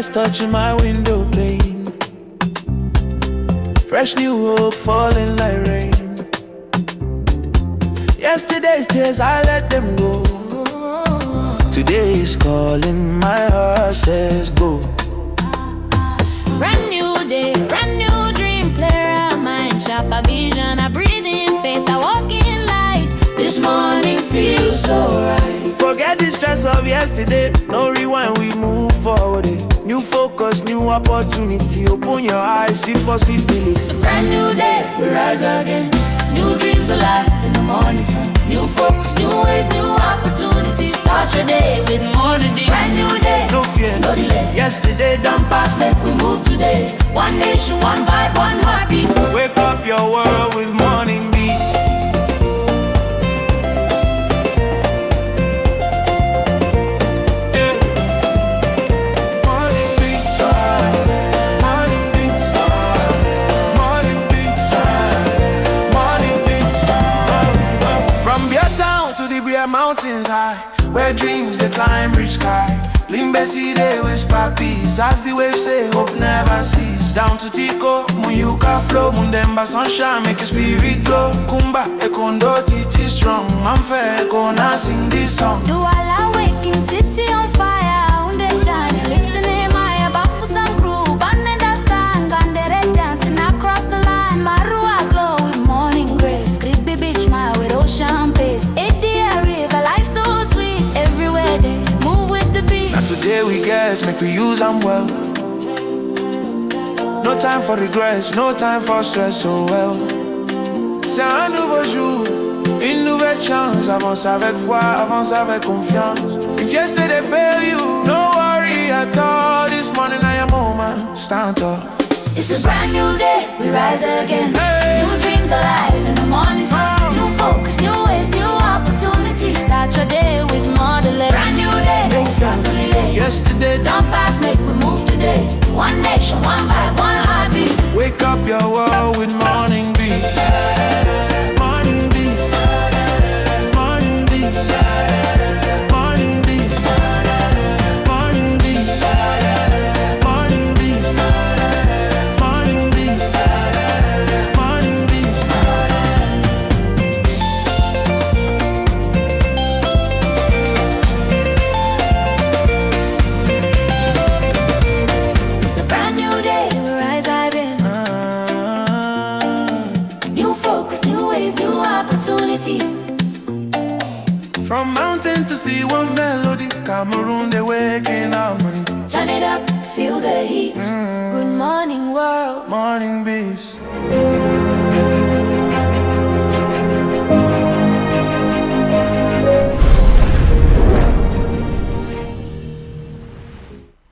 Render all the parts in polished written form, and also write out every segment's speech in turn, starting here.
Sunrise touching my window pane. Fresh new hope falling like rain. Yesterday's tears, I let them go. Today is calling, my heart says go. Brand new day, brand new dream. Player of mind, sharper vision. I breathe in faith, I walk in light. This morning feels so right. Forget the stress of yesterday. No rewind, we move forward. New focus, new opportunity. Open your eyes, see possibilities. It's a brand new day, we rise again. New dreams alive in the morning sun. New focus, new ways, new opportunities. Start your day with morning dew. Brand new day, No fear, no delay. yesterday done past, Make we move today. One nation, one vibe, one heartbeat. wake up your world with morning beats. Yeah. Morning beats, morning beats, morning beats, morning beats. From Beer Town to the Beer Mountains high, where dreams they climb reach sky. Limbesi they whisper peace, as the waves say hope never cease. Down to Tico, Muyuka flow, Mundemba sunshine make your spirit glow. Kumba, Ekondo, Titi strong, I'm fair, gonna sing this song. Do all awaken, city on fire. Unde shine, lifting him higher. Bafu some crew, band understand. Gandere dancing across the line. Marua glow with morning grace. Creepy beach smile with ocean pace. Edia river, life so sweet. Everywhere they move with the beat. Now today we get, make we use them well. No time for regrets, no time for stress, so well. C'est un nouveau jour, une nouvelle chance. Avance avec foi, avance avec confiance. If yesterday failed you, no worry at all. This morning I am moment, stand tall. It's a brand new day, we rise again. Hey. New dreams alive in the morning sun. New focus, new ways, new opportunities. Start your day with more delay. Brand new day, No fear, no delay. yesterday Don't pass, make we move today. One nation, one vibe, one heartbeat. wake up your world with morning beats. Morning beats. Morning beats. Morning beats. Morning beats. Morning beats. Morning beats. Morning beats. It's a brand new day, we rise again. New focus, new ways, new opportunity. From mountain to sea, one melody. Cameroon, they waking up money. Turn it up, feel the heat. Good morning, world. Morning beats.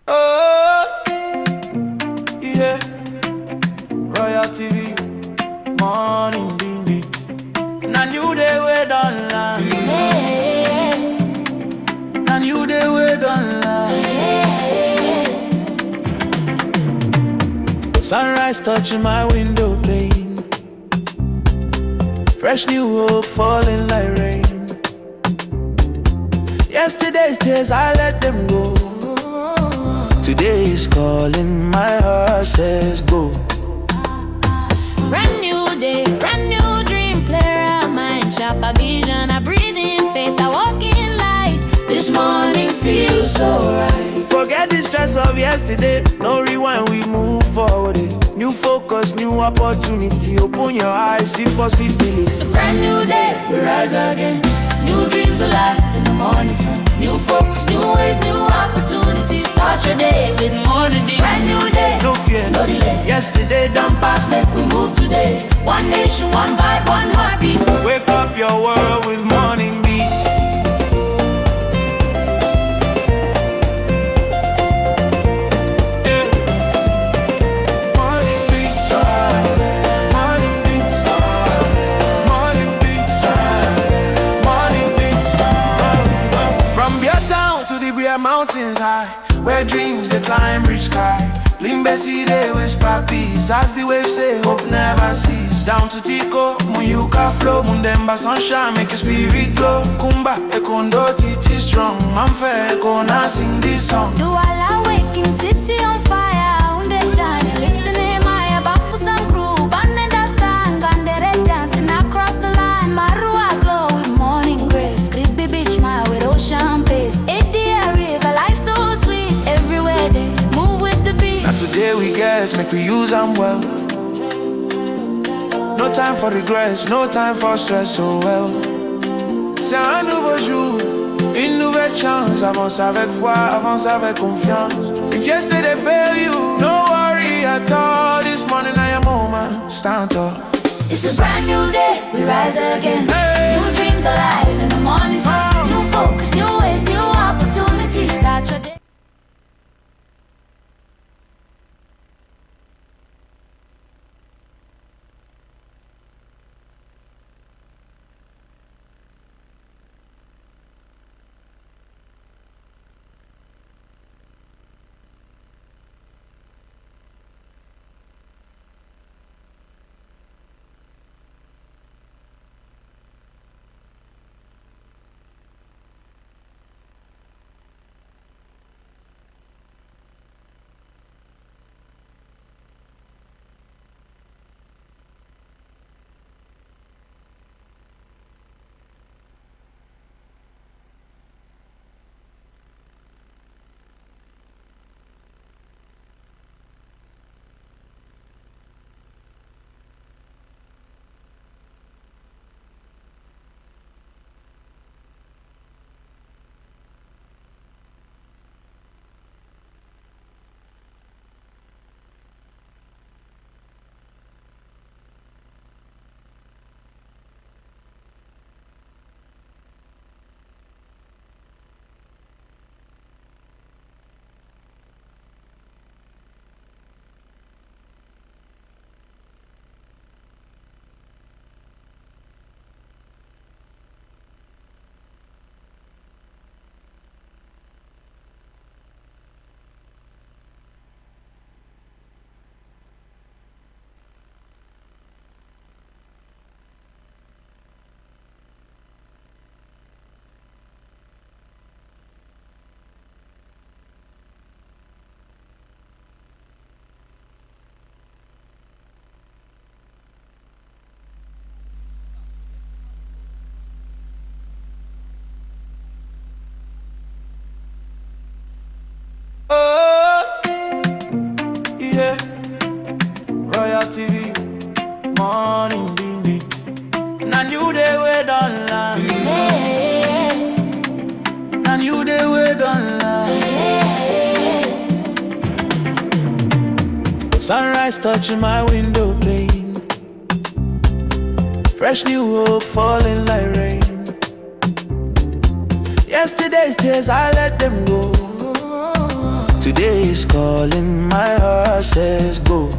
Oh, yeah. Royal TV, morning beat. Now new day we done land. Hey, Now new day we done land. hey. Sunrise touching my window pane. Fresh new hope falling like rain. Yesterday's tears, I let them go. Today is calling, my heart says go. Brand new day, brand new dream. Player of mind, sharper vision. I breathe in faith, I walk in light. This morning feels so right. Forget the stress of yesterday. No rewind, we move forward. New focus, new opportunity. Open your eyes, see possibilities. It's a brand new day, we rise again. New dreams alive in the morning sun. New focus, new ways, new opportunities. Start your day with morning dew. Brand new day, No fear, no delay. yesterday done past, Make we move today. One nation, one vibe, one heartbeat. wake up your world with morning beats. Yeah. Morning beats, morning beats, morning beats, morning beats. From Beer Town to the Beer Mountains high, where dreams they climb reach sky. Limbesi they whisper peace, as the waves say hope never cease. Down to Tico, Muyuka flow, Mundemba sunshine make your spirit glow. Kumba, Ekondo, Titi strong, I'm fair, gonna sing this song. Do all awake waking city on fire. When they shine, lifting him high above for some crew. Banning the stand, and they dancing across the line. Marua glow with morning grace. Creepy beach mile with ocean pace. 80 river, life so sweet. Everywhere they move with the beat. Now today we get, make we use them well. No time for regrets, no time for stress, so well. C'est un nouveau jour, une nouvelle chance. Avance avec foi, avance avec confiance. If yesterday failed you, no worry at all. This morning I am moment, stand up. It's a brand new day, we rise again. Hey. New dreams alive in the morning sun. New focus, new ways, new opportunities. Start your day. TV, morning ding ding. Na new day we done land. Na new day we done land. Sunrise touching my window pane. Fresh new hope falling like rain. Yesterday's tears I let them go. Today is calling, my heart says go.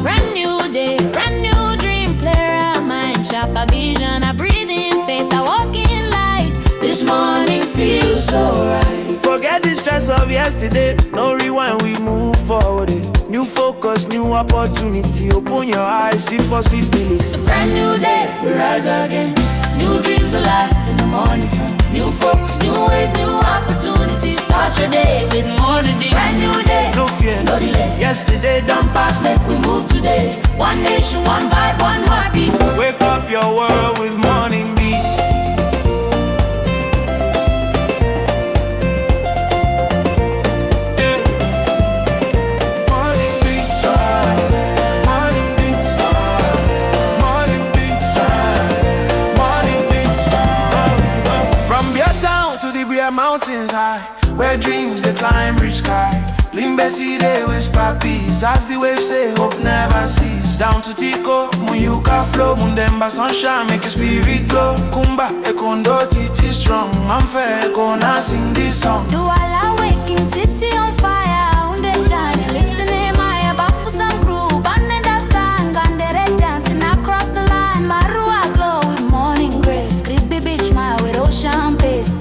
Brand new day, brand new dream, clear mind, sharper vision. I breathe in faith, I walk in light. This morning feels so right. Forget the stress of yesterday, no rewind, we move forward. New focus, new opportunity, open your eyes, see possibilities. It's a brand new day, we rise again. New dreams alive in the morning sun. New focus, new ways, new opportunities. Start your day with morning dew. Brand new day, no fear, no delay. Yesterday done past, make we move today. One nation, one vibe, one heartbeat. Wake up your world with morning beats. Mountains high, where dreams they climb reach sky. Limbesi they whisper peace, as the waves say hope never cease. Down to Tico, Muyuka flow, Mundemba sunshine make your spirit glow. Kumba, Ekondo, Titi strong, I'm fair, Ekona sing this song. Do all waking city on fire, when they shine, lifting him high above for some crew. Banning the stand, and they dancing across the line. Marua glow with morning grace, creepy beach mile with ocean pace.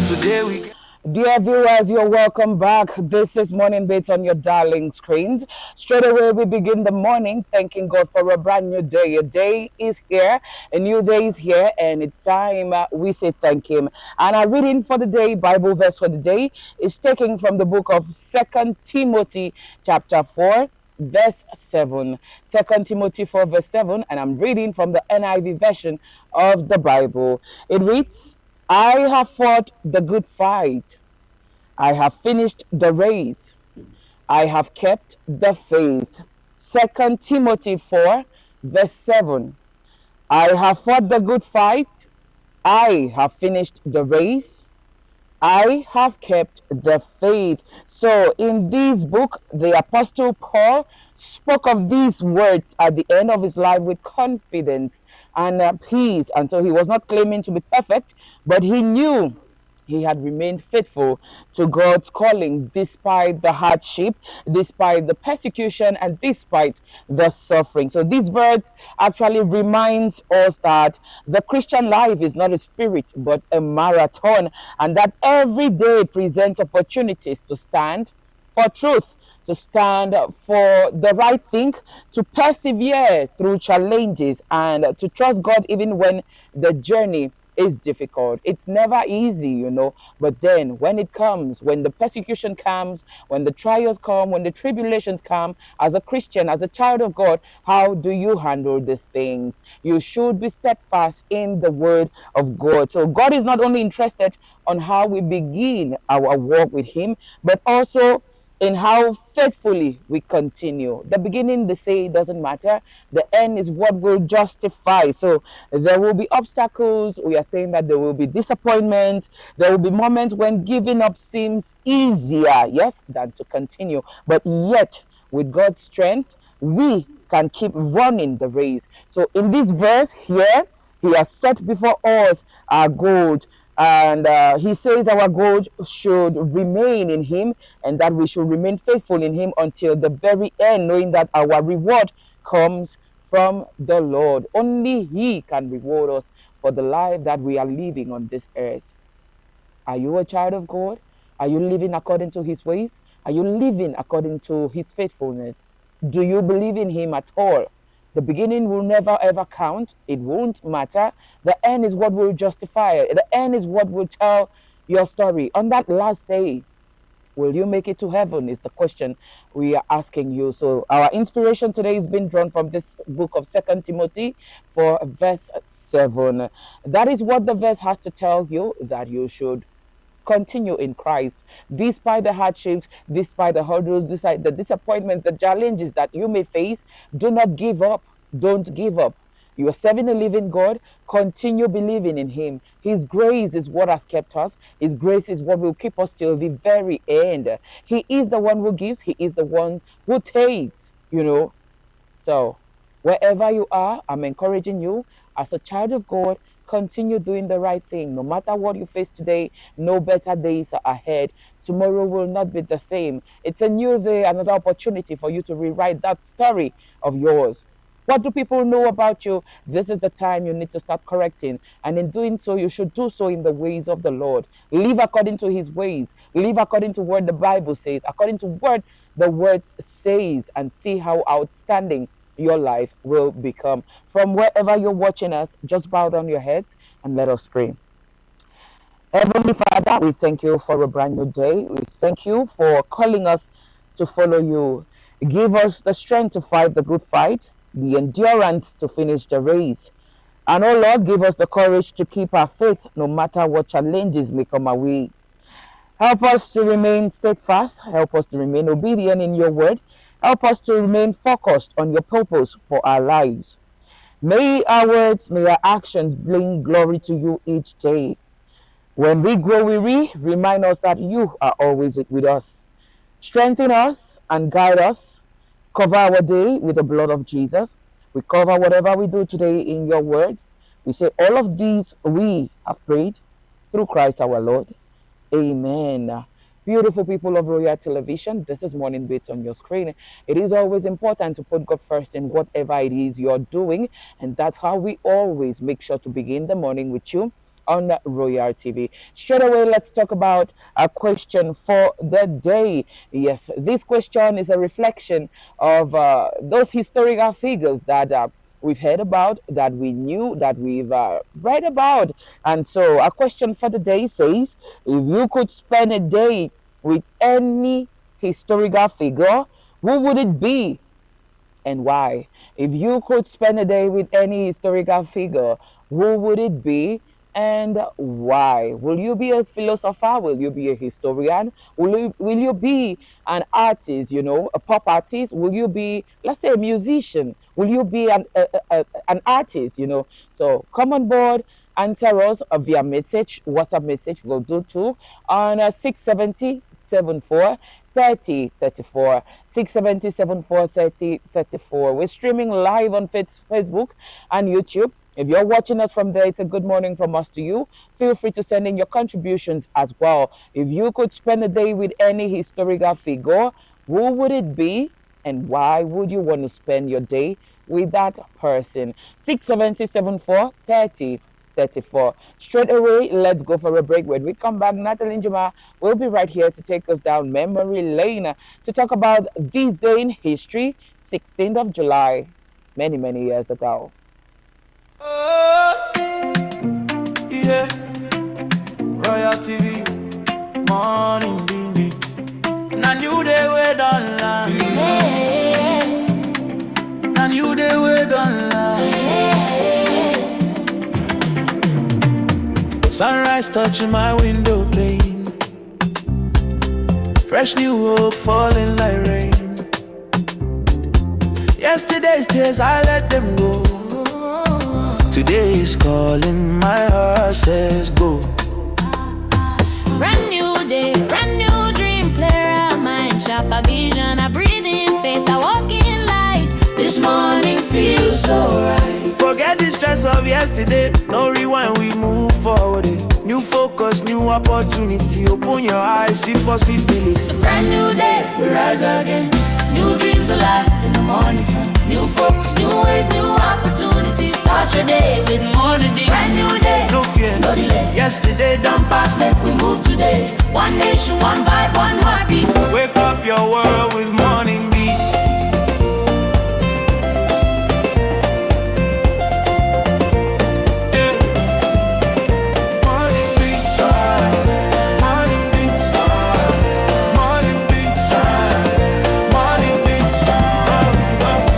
Today we Dear viewers, you're welcome back. This is Morning Bits on your darling screens. Straight away, we begin the morning thanking God for a brand new day. A day is here, a new day is here, and it's time we say thank Him. And our reading for the day, Bible verse for the day, is taken from the book of Second Timothy, chapter 4. Verse 7. 2 Timothy 4, verse 7, and I'm reading from the NIV version of the Bible. It reads, I have fought the good fight. I have finished the race. I have kept the faith. 2 Timothy 4, verse 7. I have fought the good fight. I have finished the race. I have kept the faith. So in this book, the Apostle Paul spoke of these words at the end of his life with confidence and peace. And so he was not claiming to be perfect, but he knew he had remained faithful to God's calling despite the hardship, despite the persecution, and despite the suffering. So these words actually reminds us that the Christian life is not a sprint but a marathon, and that every day presents opportunities to stand for truth, to stand for the right thing, to persevere through challenges, and to trust God even when the journey is difficult. It's never easy, but then when it comes, when the persecution comes, when the trials come, when the tribulations come, as a Christian, as a child of God, how do you handle these things? You should be steadfast in the word of God. So God is not only interested on how we begin our walk with Him, but also in how faithfully we continue. The beginning, they say, doesn't matter. The end is what will justify. So there will be obstacles. We are saying that there will be disappointments. There will be moments when giving up seems easier, yes, than to continue. But yet, with God's strength, we can keep running the race. So in this verse here, He has set before us our goal. And He says our goal should remain in Him, and that we should remain faithful in Him until the very end, knowing that our reward comes from the Lord. Only He can reward us for the life that we are living on this earth. Are you a child of God? Are you living according to His ways? Are you living according to His faithfulness? Do you believe in Him at all? The beginning will never ever count. It won't matter. The end is what will justify it. The end is what will tell your story. On that last day, will you make it to heaven is the question we are asking you. So our inspiration today is being drawn from this book of 2 Timothy for verse 7. That is what the verse has to tell you, that you should continue in Christ despite the hardships, despite the hurdles, despite the disappointments, the challenges that you may face. Do not give up. Don't give up. You are serving a living God. Continue believing in Him. His grace is what has kept us. His grace is what will keep us till the very end. He is the one who gives. He is the one who takes, So wherever you are, I'm encouraging you as a child of God, continue doing the right thing. No matter what you face today, no better days are ahead. Tomorrow will not be the same. It's a new day, another opportunity for you to rewrite that story of yours. What do people know about you? This is the time you need to start correcting. And in doing so, you should do so in the ways of the Lord. Live according to His ways. Live according to what the Bible says, according to what the Word says, and see how outstanding your life will become. From wherever you're watching us, just bow down your heads and let us pray. Heavenly Father, we thank you for a brand new day. We thank you for calling us to follow you. Give us the strength to fight the good fight, the endurance to finish the race. And oh Lord, give us the courage to keep our faith no matter what challenges may come our way. Help us to remain steadfast. Help us to remain obedient in your word. Help us to remain focused on your purpose for our lives. May our words, may our actions bring glory to you each day. When we grow weary, remind us that you are always with us. Strengthen us and guide us. Cover our day with the blood of Jesus. We cover whatever we do today in your word. We say all of these we have prayed through Christ our Lord. Amen. Beautiful people of Royal Television, this is Morning Bits on your screen. It is always important to put God first in whatever it is you're doing, and that's how we always make sure to begin the morning with you on Royal TV. Straight away, let's talk about a question for the day. Yes, this question is a reflection of those historical figures that we've heard about, that we knew, that we've read about. And so, a question for the day says, if you could spend a day with any historical figure, who would it be and why? If you could spend a day with any historical figure, who would it be and why? Will you be a philosopher? Will you be a historian? Will you be an artist, a pop artist? Will you be, let's say, a musician? Will you be an artist, So come on board, answer us via message, WhatsApp message will do too, on 670 3034 670 We're streaming live on Facebook and YouTube. If you're watching us from there, it's a good morning from us to you. Feel free to send in your contributions as well. If you could spend a day with any historical figure, who would it be and why would you want to spend your day with that person? 670 Straight away, let's go for a break. When we come back, Natalie and Juma will be right here to take us down memory lane to talk about this day in history, 16th of July, many, many years ago. Oh, yeah. Royal TV, morning, baby. Now you they wait online. Now you they wait online. Sunrise touching my window pane. Fresh new hope falling like rain. Yesterday's tears, I let them go. Today is calling, my heart says go. Brand new day, brand new dream, clearer mind, sharper vision, I breathe in faith, I walk in light. This morning feels so right. Forget the stress of yesterday, no rewind, we move forward. New focus, new opportunity, open your eyes, see possibilities. It's a brand new day, we rise again. New dreams alive in the morning sun. New focus, new ways, new opportunities. Start your day with morning dew. Brand new day, No fear, no delay. yesterday done past, Make we move today. One nation, one vibe, one heartbeat. wake up your world with morning beats. Yeah. Morning beats, morning beats, morning beats, morning beats.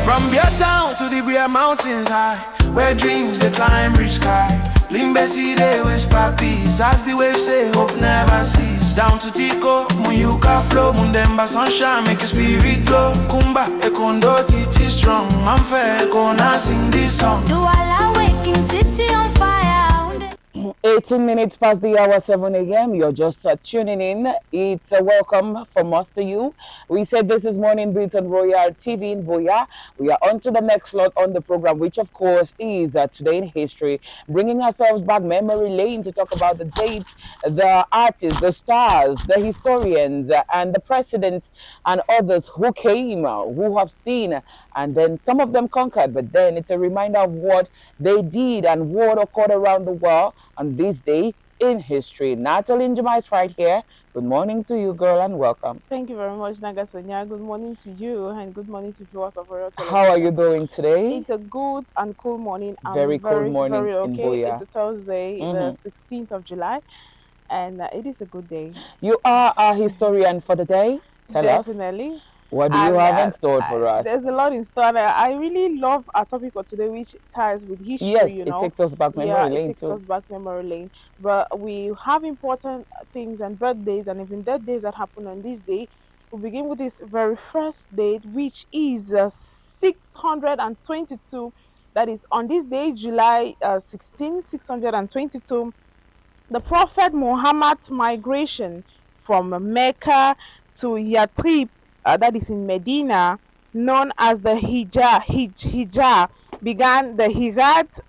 From your town to the Beer Mountains high, where dreams they climb reach sky. Limbesi they whisper peace, as the waves say hope never cease. Down to Tico, Muyuka flow, Mundemba sunshine make your spirit glow. Kumba, Ekondo, Titi strong, I'm fair, gonna sing this song. Do all waking city on fire. 18 minutes past the hour, 7 a.m. You're just tuning in. It's a welcome from us to you. We said this is Morning Beats on Royal TV in Boya. We are on to the next slot on the program, which of course is Today in History, bringing ourselves back memory lane to talk about the dates, the artists, the stars, the historians, and the presidents and others who came, who have seen, and then some of them conquered. But then it's a reminder of what they did and what occurred around the world on this day in history. Natalie Njima is right here. Good morning to you, girl, and welcome. Thank you very much, Nagasonia. Good morning to you, and good morning to viewers of Royal Television. How are you doing today? It's a good and cool morning. I'm Very cool morning very in okay. Boya. It's a Thursday, the 16th of July, and it is a good day. You are a historian for the day. Tell us. Definitely. What do you And, have in store for us? There's a lot in store. I really love our topic for today, which ties with history. Yes, you it know. takes us back memory lane it takes too. us back memory lane. But we have important things and birthdays and even death days that happen on this day. We begin with this very first date, which is 622. That is on this day, July 16, 622. The Prophet Muhammad's migration from Mecca to Yathrib, that is in Medina, known as the Hijrah, began. The Hijrat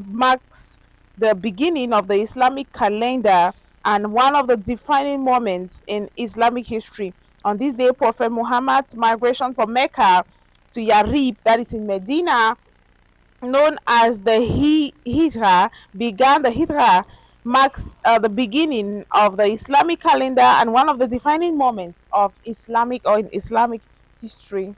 marks the beginning of the Islamic calendar and one of the defining moments in Islamic history. On this day, Prophet Muhammad's migration from Mecca to Yathrib, that is in Medina, known as the Hijrah, began. The Hijrah marks the beginning of the Islamic calendar and one of the defining moments of Islamic or in Islamic history.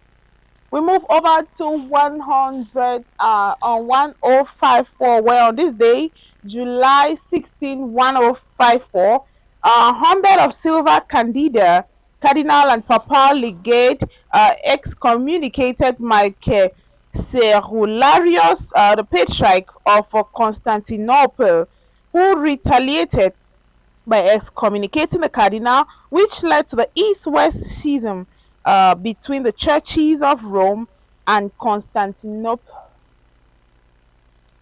We move over to 100 on 1054, where on this day, July 16, 1054, a hundred of silver candida, cardinal and papal legate excommunicated Michael Cerularius, the patriarch of Constantinople, who retaliated by excommunicating the cardinal, which led to the East-West schism between the churches of Rome and Constantinople.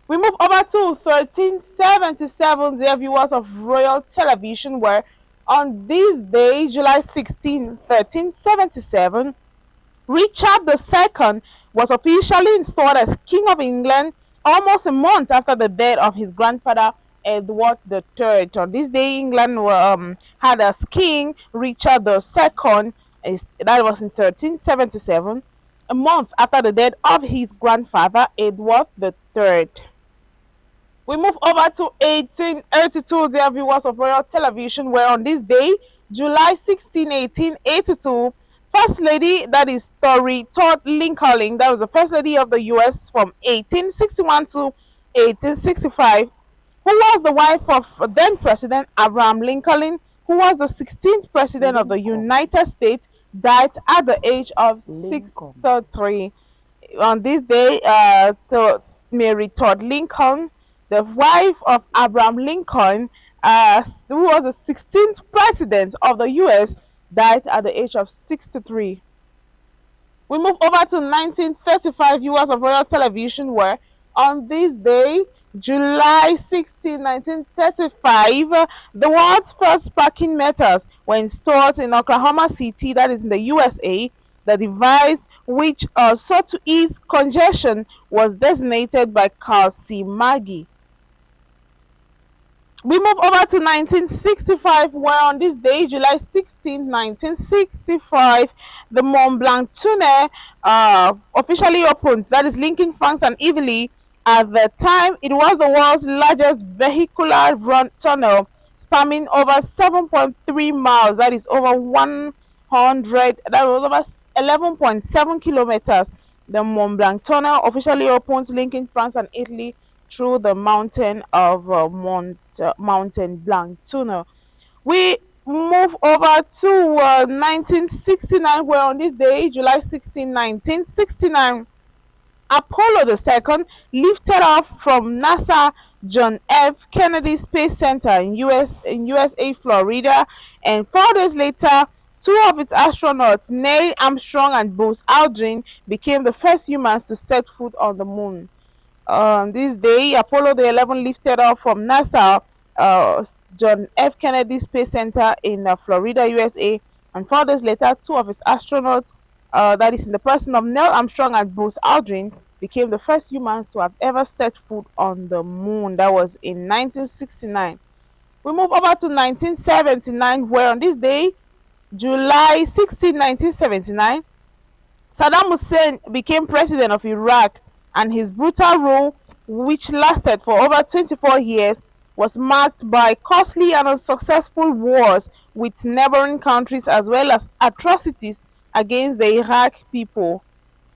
We move over to 1377, dear viewers of Royal Television, where on this day, July 16, 1377, Richard II was officially installed as King of England almost a month after the death of his grandfather Edward III. On this day, England had as King Richard II. That was in 1377, a month after the death of his grandfather Edward III. We move over to 1882, dear viewers of Royal Television, where on this day, July 16, 1882, First Lady, that is Tory Todd Lincoln, that was the First Lady of the US from 1861 to 1865, who was the wife of then President Abraham Lincoln, who was the 16th President of the Lincoln. United States, died at the age of Lincoln. 63. On this day, Mary Todd Lincoln, the wife of Abraham Lincoln, who was the 16th president of the US, died at the age of 63. We move over to 1935, viewers of Royal Television, where on this day, July 16, 1935, the world's first parking meters were installed in Oklahoma City, that is in the USA. The device, which sought to ease congestion, was designated by Carl C. Maggie. We move over to 1965, where on this day, July 16, 1965, the Mont Blanc tunnel officially opens. That is linking France and Italy. At the time, it was the world's largest vehicular run tunnel, spanning over 7.3 miles. That is over 100. That was over 11.7 kilometers. The Mont Blanc tunnel officially opens, linking France and Italy through the mountain of Mountain Blanc tunnel. We move over to 1969, where on this day, July 16, 1969, Apollo II lifted off from NASA John F. Kennedy Space Center in USA, Florida, and 4 days later, two of its astronauts, Neil Armstrong and Buzz Aldrin, became the first humans to set foot on the moon. On this day, Apollo the 11 lifted off from NASA John F. Kennedy Space Center in Florida, USA, and 4 days later, two of its astronauts, that is in the person of Neil Armstrong and Buzz Aldrin, became the first humans to have ever set foot on the moon. That was in 1969. We move over to 1979, where on this day, July 16, 1979, Saddam Hussein became president of Iraq, and his brutal rule, which lasted for over 24 years, was marked by costly and unsuccessful wars with neighboring countries as well as atrocities against the Iraq people.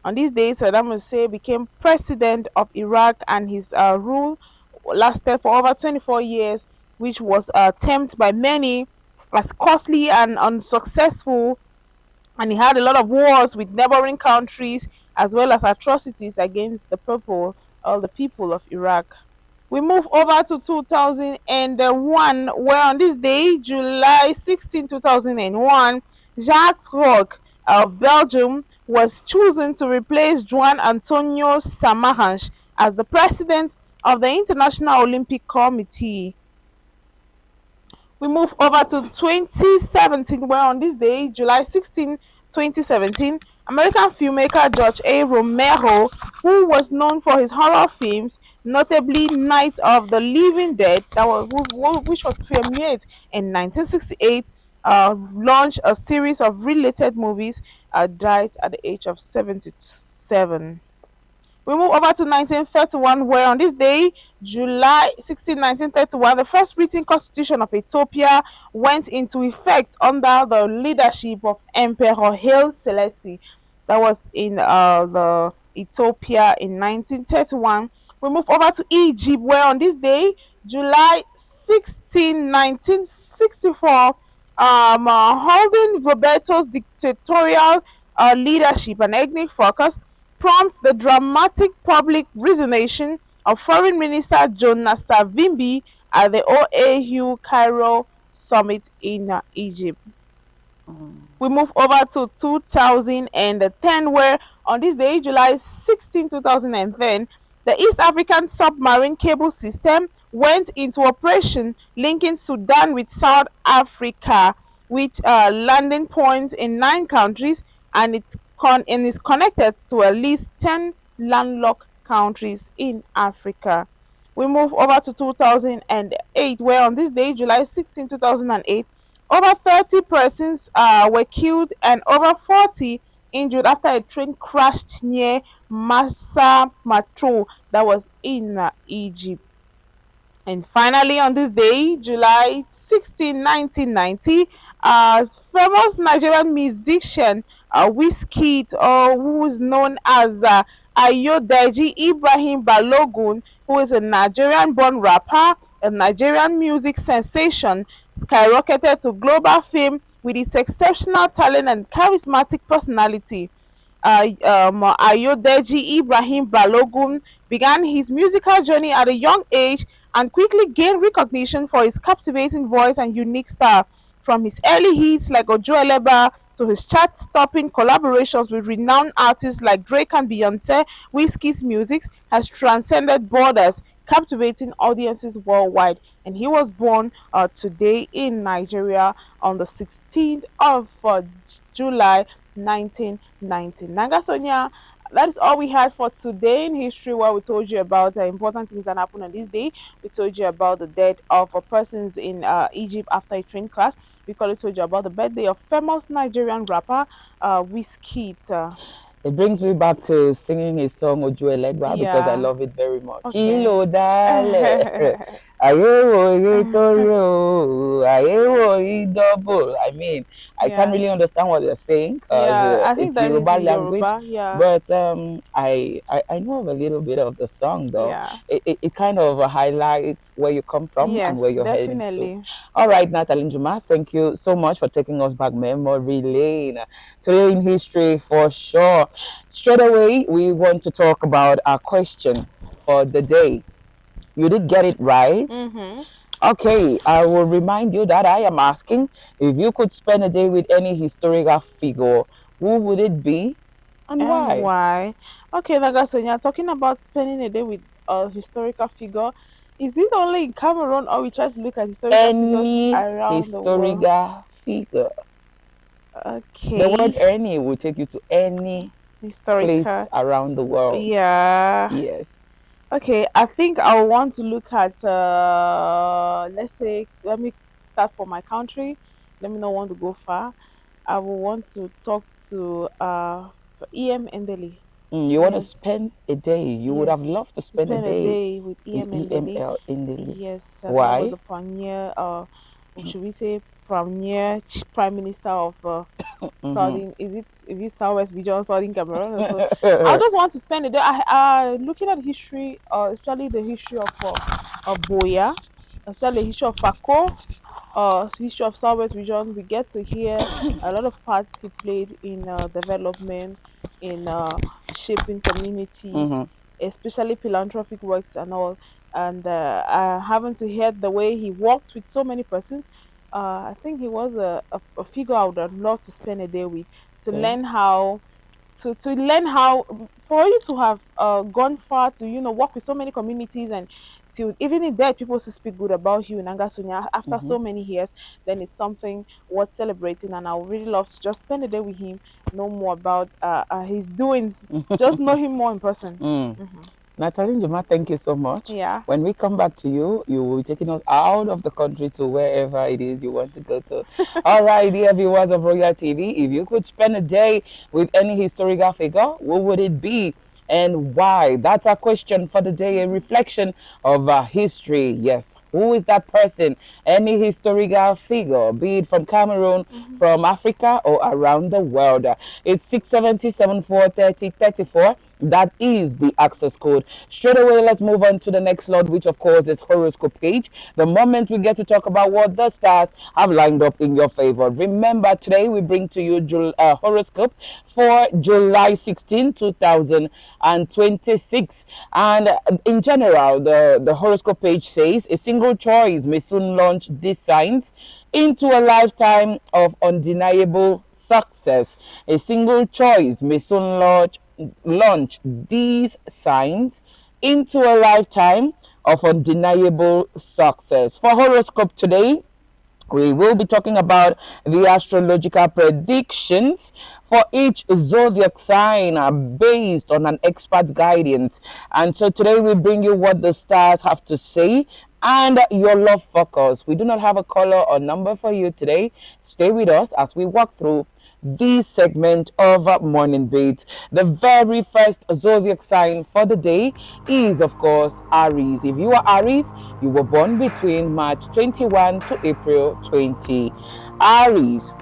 On this day, Saddam Hussein became president of Iraq, and his rule lasted for over 24 years, which was termed by many as costly and unsuccessful, and he had a lot of wars with neighboring countries as well as atrocities against the people of Iraq. We move over to 2001, where on this day, July 16, 2001, Jacques Roch of Belgium was chosen to replace Juan Antonio Samaranch as the president of the International Olympic Committee. We move over to 2017, where on this day, July 16, 2017, American filmmaker George A. Romero, who was known for his horror films, notably Night of the Living Dead, which was premiered in 1968, launched a series of related movies, died at the age of 77. We move over to 1931, where on this day, July 16, 1931, the first written constitution of Ethiopia went into effect under the leadership of Emperor Haile Selassie. That was in the Ethiopia in 1931. We move over to Egypt, where on this day, July 16, 1964, holding Roberto's dictatorial leadership and ethnic focus prompts the dramatic public resignation of Foreign Minister Jonas Savimbi at the OAU Cairo summit in Egypt. We move over to 2010, where on this day, July 16, 2010, the East African submarine cable system went into operation, linking Sudan with South Africa, with landing points in 9 countries, and and is connected to at least 10 landlocked countries in Africa. We move over to 2008, where on this day, July 16, 2008, over 30 persons were killed and over 40 injured after a train crashed near Massa Matro, that was in Egypt. And finally, on this day, July 16, 1990, famous Nigerian musician Wizkid, who is known as Ayodeji Ibrahim Balogun, who is a Nigerian-born rapper, a Nigerian music sensation, skyrocketed to global fame with his exceptional talent and charismatic personality. Ayodeji Ibrahim Balogun began his musical journey at a young age and quickly gained recognition for his captivating voice and unique style. From his early hits like Ojo Eleba to his chart-topping collaborations with renowned artists like Drake and Beyonce, Wizkid's music has transcended borders, captivating audiences worldwide. And he was born today in Nigeria on the 16th of July 1990. Nanga Sonia, that is all we had for today in history, where we told you about important things that happened on this day. We told you about the death of persons in Egypt after a train crash. We also told you about the birthday of famous Nigerian rapper Wizkid. It brings me back to singing his song Ojo Elegra because I Yeah. love it very much. Okay. Kilo dale, ayewo itorio, ayewo double. I mean, I can't Yeah. really understand what they're saying because Yeah. I think it's that is Yoruba in language. Yoruba. Yeah. But I know of a little bit of the song though. Yeah. It kind of highlights where you come from and where Yes, you're heading to. definitely. All right, Natalie Njuma, thank you so much for taking us back memory lane. Today in history for sure. Straight away, we want to talk about our question for the day. You did get it right. Mm-hmm. Okay, I will remind you that I am asking if you could spend a day with any historical figure, who would it be and And why? why? Okay, Nagasonia, talking about spending a day with a historical figure, is it only in Cameroon or we try to look at historical figures Any around the world? historical figure. The word Okay, any will take you to any place historical. around the world. Yeah. Yes. Okay, I think I want to look at, let's say, let me start for my country. Let me not want to go far. I will want to talk to EM Endeli. You want to Yes. spend a day. You would have Yes, loved to to spend a spend a day day with with EM Endele. EML in Delhi. Yes, that was Why? the pioneer, should we say, premier prime minister of Mm-hmm. Southern, is it Southwest region, Southern Cameroon? Or so I just want to spend a day. Looking at history, especially the history of Boya, especially the history of Fako, history of Southwest region. We get to hear a lot of parts he played in development, in shaping communities, Mm-hmm. especially philanthropic works and all. And having to hear the way he worked with so many persons, I think he was a figure I would have loved to spend a day with, to Okay. learn how to learn how, for you to have gone far to work with so many communities, and to even if dead people still speak good about you in Angasunya after Mm-hmm. so many years, then it's something worth celebrating. And I would really love to just spend a day with him, know more about his doings, just know him more in person. Mm. Hmm. Natalie Njuma, thank you so much. Yeah. When we come back to you, you will be taking us out of the country to wherever it is you want to go to. All right, dear viewers of Royal TV, if you could spend a day with any historical figure, what would it be? and why? That's our question for the day, a reflection of history. Yes. Who is that person? Any historical figure, be it from Cameroon, from Africa, or around the world. It's 670-7430-34. That is the access code. Straight away, let's move on to the next slot, which of course is horoscope page. The moment we get to talk about what the stars have lined up in your favor. Remember, today we bring to you horoscope for July 16, 2026. And in general, the horoscope page says a single choice may soon launch these signs into a lifetime of undeniable success. A single choice may soon launch these signs into a lifetime of undeniable success. For horoscope today, we will be talking about the astrological predictions for each zodiac sign based on an expert's guidance. And so today we bring you what the stars have to say and your love focus. We do not have a color or number for you today. Stay with us as we walk through this segment of Morning Beat. The very first zodiac sign for the day is, of course, Aries. If you are Aries, you were born between March 21 to April 20. Aries.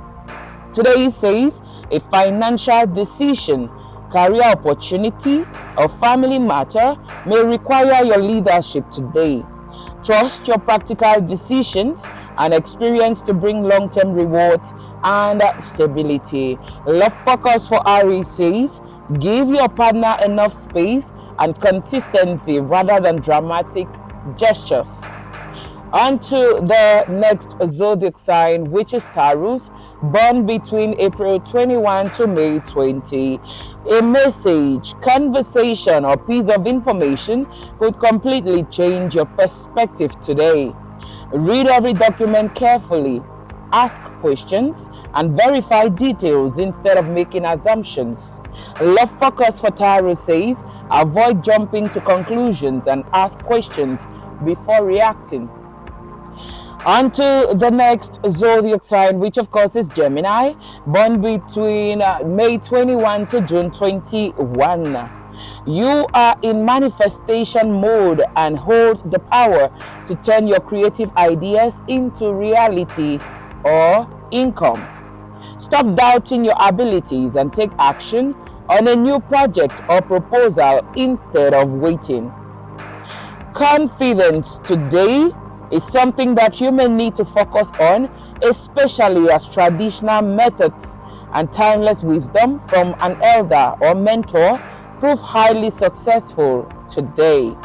Today says a financial decision, career opportunity, or family matter may require your leadership today. Trust your practical decisions and experience to bring long-term rewards and stability. Love focus for Aries says, give your partner enough space and consistency rather than dramatic gestures. On to the next zodiac sign, which is Taurus, born between April 21 to May 20. A message, conversation, or piece of information could completely change your perspective today. Read every document carefully, ask questions, and verify details instead of making assumptions. Love focus for Taurus says, avoid jumping to conclusions and ask questions before reacting. On to the next zodiac sign, which of course is Gemini, born between May 21 to June 21. You are in manifestation mode and hold the power to turn your creative ideas into reality or income. Stop doubting your abilities and take action on a new project or proposal instead of waiting. Confidence today is something that you may need to focus on, especially as traditional methods and timeless wisdom from an elder or mentor prove highly successful today.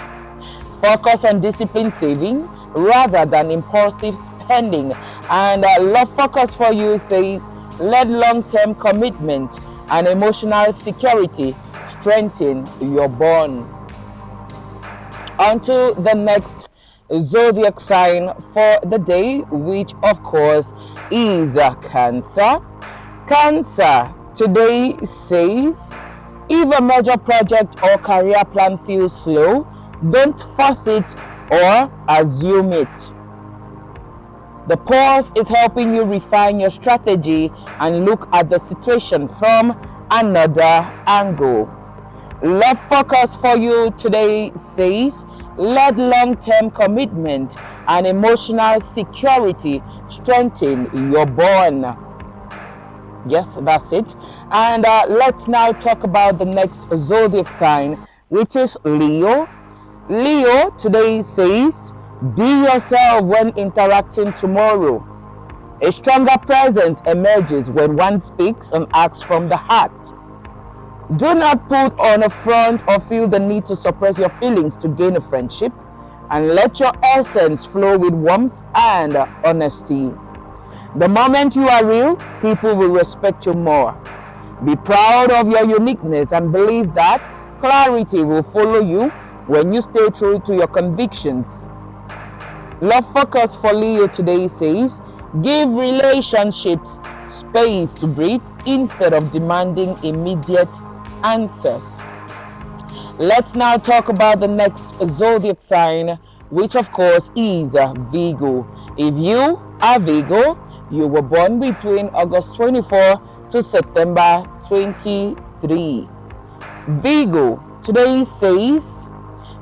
Focus on disciplined saving rather than impulsive spending. And love focus for you says, let long-term commitment and emotional security strengthen your bond. On to the next zodiac sign for the day, which of course is Cancer. Cancer today says, if a major project or career plan feels slow, don't force it or assume it. The pause is helping you refine your strategy and look at the situation from another angle. Love focus for you today says, let long-term commitment and emotional security strengthen your bond. Yes, that's it. And let's now talk about the next zodiac sign, which is Leo. Leo today says, be yourself when interacting tomorrow. A stronger presence emerges when one speaks and acts from the heart. Do not put on a front or feel the need to suppress your feelings to gain a friendship, and let your essence flow with warmth and honesty. The moment you are real, people will respect you more. Be proud of your uniqueness and believe that clarity will follow you when you stay true to your convictions. Love focus for Leo today says, give relationships space to breathe instead of demanding immediate answers. Let's now talk about the next zodiac sign, which of course is Virgo. If you are Virgo, you were born between August 24 to September 23. Virgo, Today says,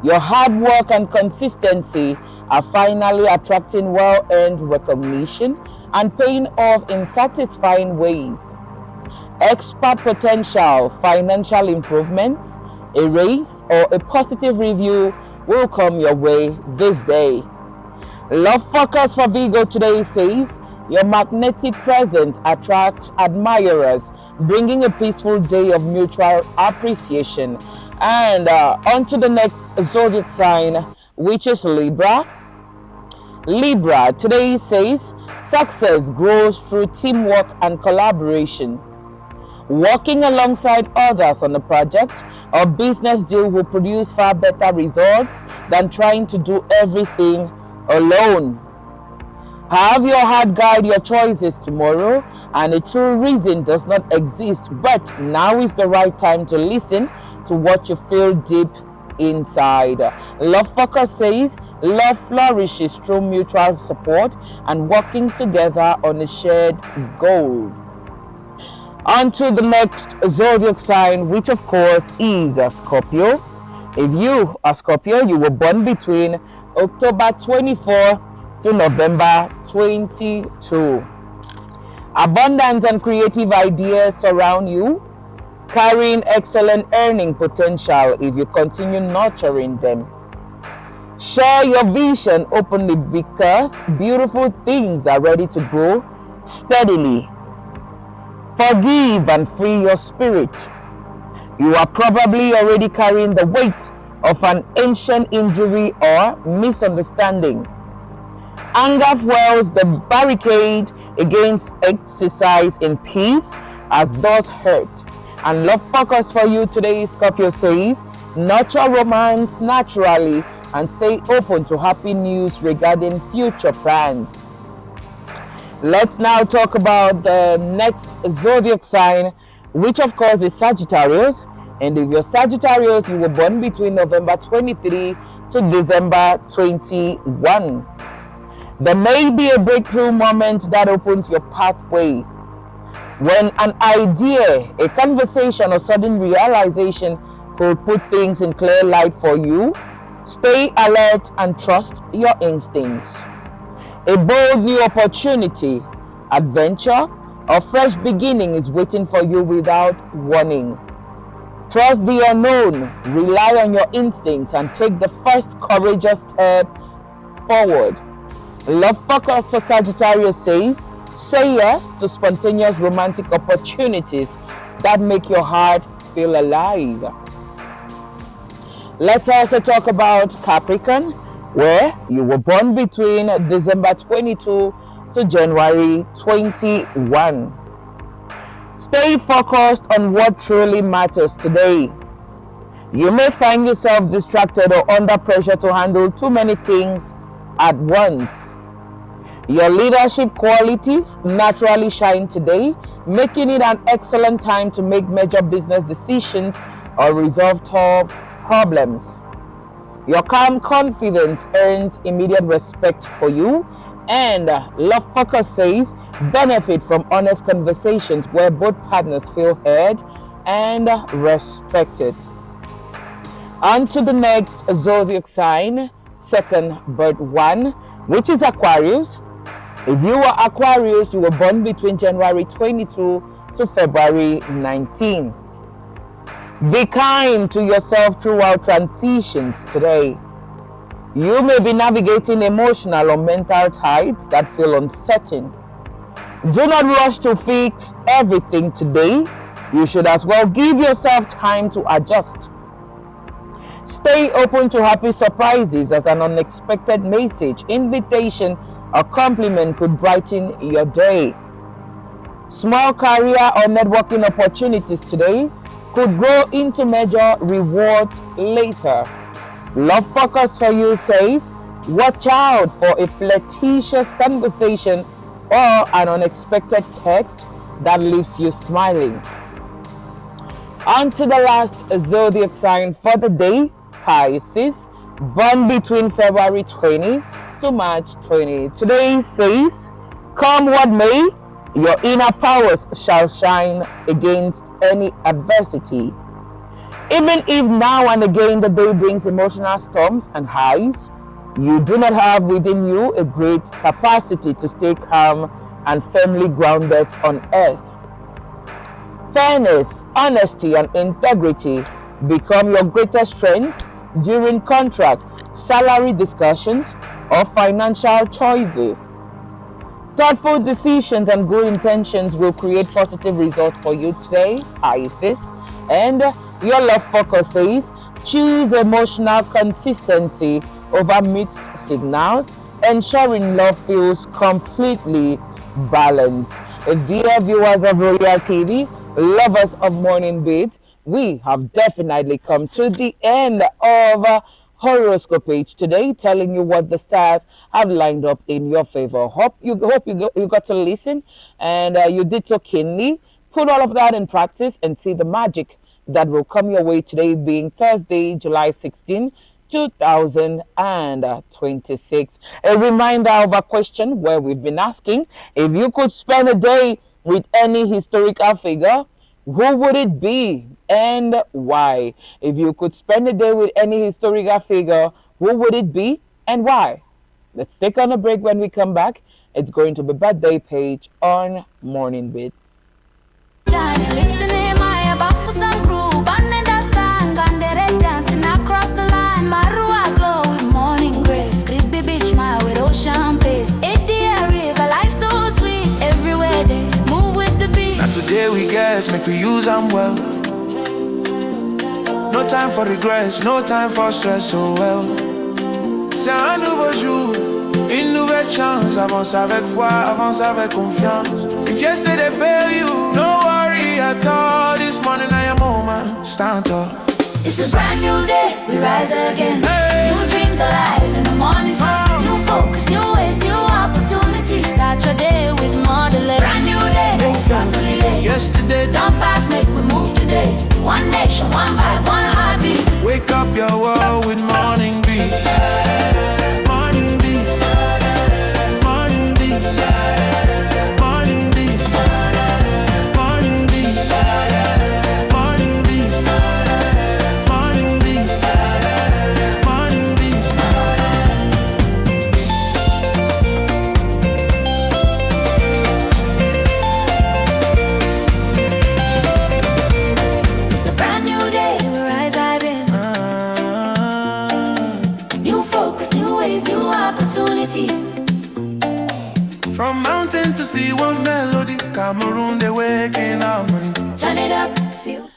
your hard work and consistency are finally attracting well-earned recognition and paying off in satisfying ways. Expert potential, financial improvements, a raise, or a positive review will come your way this day. Love focus for Virgo today says, your magnetic presence attracts admirers, bringing a peaceful day of mutual appreciation. And on to the next zodiac sign, which is Libra. Libra today says, success grows through teamwork and collaboration. Working alongside others on a project or business deal will produce far better results than trying to do everything alone. Have your heart guide your choices tomorrow, and a true reason does not exist, but now is the right time to listen to what you feel deep inside. Love focus says, love flourishes through mutual support and working together on a shared goal. On to the next zodiac sign, which of course is a Scorpio. If you are Scorpio, you were born between October 24 to November 22. Abundance and creative ideas surround you, carrying excellent earning potential if you continue nurturing them. Share your vision openly because beautiful things are ready to grow steadily. Forgive and free your spirit. You are probably already carrying the weight of an ancient injury or misunderstanding. Anger fuels the barricade against exercise in peace as does hurt. And love focus for you today, Scorpio says, nurture romance naturally and stay open to happy news regarding future plans. Let's now talk about the next zodiac sign, which of course is Sagittarius. And if you're Sagittarius, you were born between November 23 to December 21. There may be a breakthrough moment that opens your pathway. When an idea, a conversation, or sudden realization could put things in clear light for you, stay alert and trust your instincts. A bold new opportunity, adventure, or fresh beginning is waiting for you without warning. Trust the unknown, rely on your instincts, and take the first courageous step forward. Love focus for Sagittarius says, say yes to spontaneous romantic opportunities that make your heart feel alive. Let's also talk about Capricorn, where you were born between December 22 to January 21. Stay focused on what truly matters today. You may find yourself distracted or under pressure to handle too many things at once. Your leadership qualities naturally shine today, making it an excellent time to make major business decisions or resolve tough problems. Your calm confidence earns immediate respect for you, and love focus says benefit from honest conversations where both partners feel heard and respected. On to the next zodiac sign, second but one, which is Aquarius. If you are Aquarius, you were born between January 22 to February 19. Be kind to yourself throughout transitions today. You may be navigating emotional or mental tides that feel uncertain. Do not rush to fix everything today. You should as well give yourself time to adjust. Stay open to happy surprises as an unexpected message, invitation, or compliment could brighten your day. Small career or networking opportunities today could grow into major rewards later. Love focus for you says, watch out for a flirtatious conversation or an unexpected text that leaves you smiling. On to the last zodiac sign for the day, Pisces, born between February 20 to March 20. Today says, come what may, your inner powers shall shine against any adversity. Even if now and again the day brings emotional storms and highs, you do not have within you a great capacity to stay calm and firmly grounded on earth. Fairness, honesty, and integrity become your greatest strengths during contracts, salary discussions, or financial choices. Thoughtful decisions and good intentions will create positive results for you today, Isis. And your love focus says choose emotional consistency over mixed signals, ensuring love feels completely balanced. Dear viewers of Royal TV, lovers of morning beats, we have definitely come to the end of horoscope page today, telling you what the stars have lined up in your favor. Hope you got to listen, and you did so keenly. Put all of that in practice and see the magic that will come your way today, being Thursday, July 16, 2026. A reminder of a question where we've been asking if you could spend a day with any historical figure, who would it be and why? If you could spend a day with any historical figure, who would it be and why? Let's take on a break. When we come back, it's going to be birthday page on Morning Beats. Today we get, make we use them well. No time for regrets, no time for stress, so well. C'est un nouveau jour, une nouvelle chance. Avance avec foi, avance avec confiance. If yesterday failed you, no worry at all. This morning I am moment, stand up. It's a brand new day, we rise again. Hey. New dreams alive in the morning sun. New focus, new ways, new opportunities. Start your day with more than brand new day. Yesterday, don't pass, make we move today. One nation, one vibe, one heartbeat. Wake up your world with morning beats. Morning beats. Morning beats. Morning beats. Morning beats. Morning beats. Morning beats. Morning beats. From mountain to sea, one melody. Cameroon, they waking up. Turn it up, feel.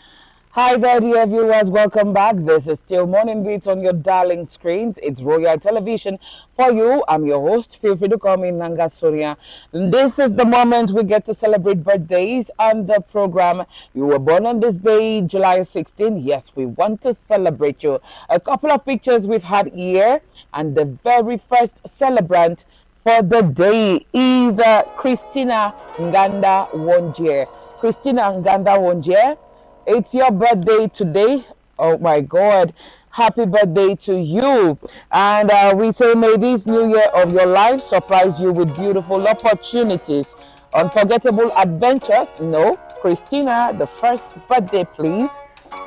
Hi there, dear viewers. Welcome back. This is still Morning Beats on your darling screens. It's Royal Television for you. I'm your host. Feel free to call me Nanga Sonia. This is the moment we get to celebrate birthdays on the program. You were born on this day, July 16. Yes, we want to celebrate you. A couple of pictures we've had here, and the very first celebrant for the day is Christina Nganda Wonjie. Christina Nganda Wonjie, it's your birthday today. Oh my God. Happy birthday to you. And we say, may this new year of your life surprise you with beautiful opportunities, unforgettable adventures. No, Christina, the first birthday, please.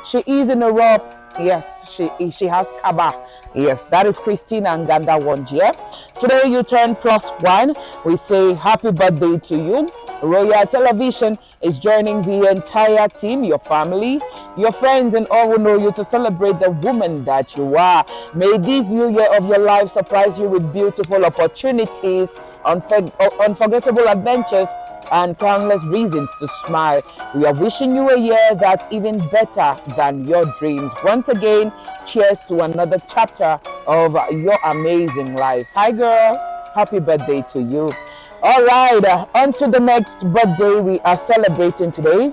She is in Europe. Yes, she has Kaba. Yes, that is Christina Nganda Wonjie. Today you turn +1. We say happy birthday to you. Royal Television is joining the entire team, your family, your friends, and all who know you to celebrate the woman that you are. May this new year of your life surprise you with beautiful opportunities, unforgettable adventures, and countless reasons to smile. We are wishing you a year that's even better than your dreams. Once again, cheers to another chapter of your amazing life. Hi girl, happy birthday to you. All right, on to the next birthday we are celebrating today.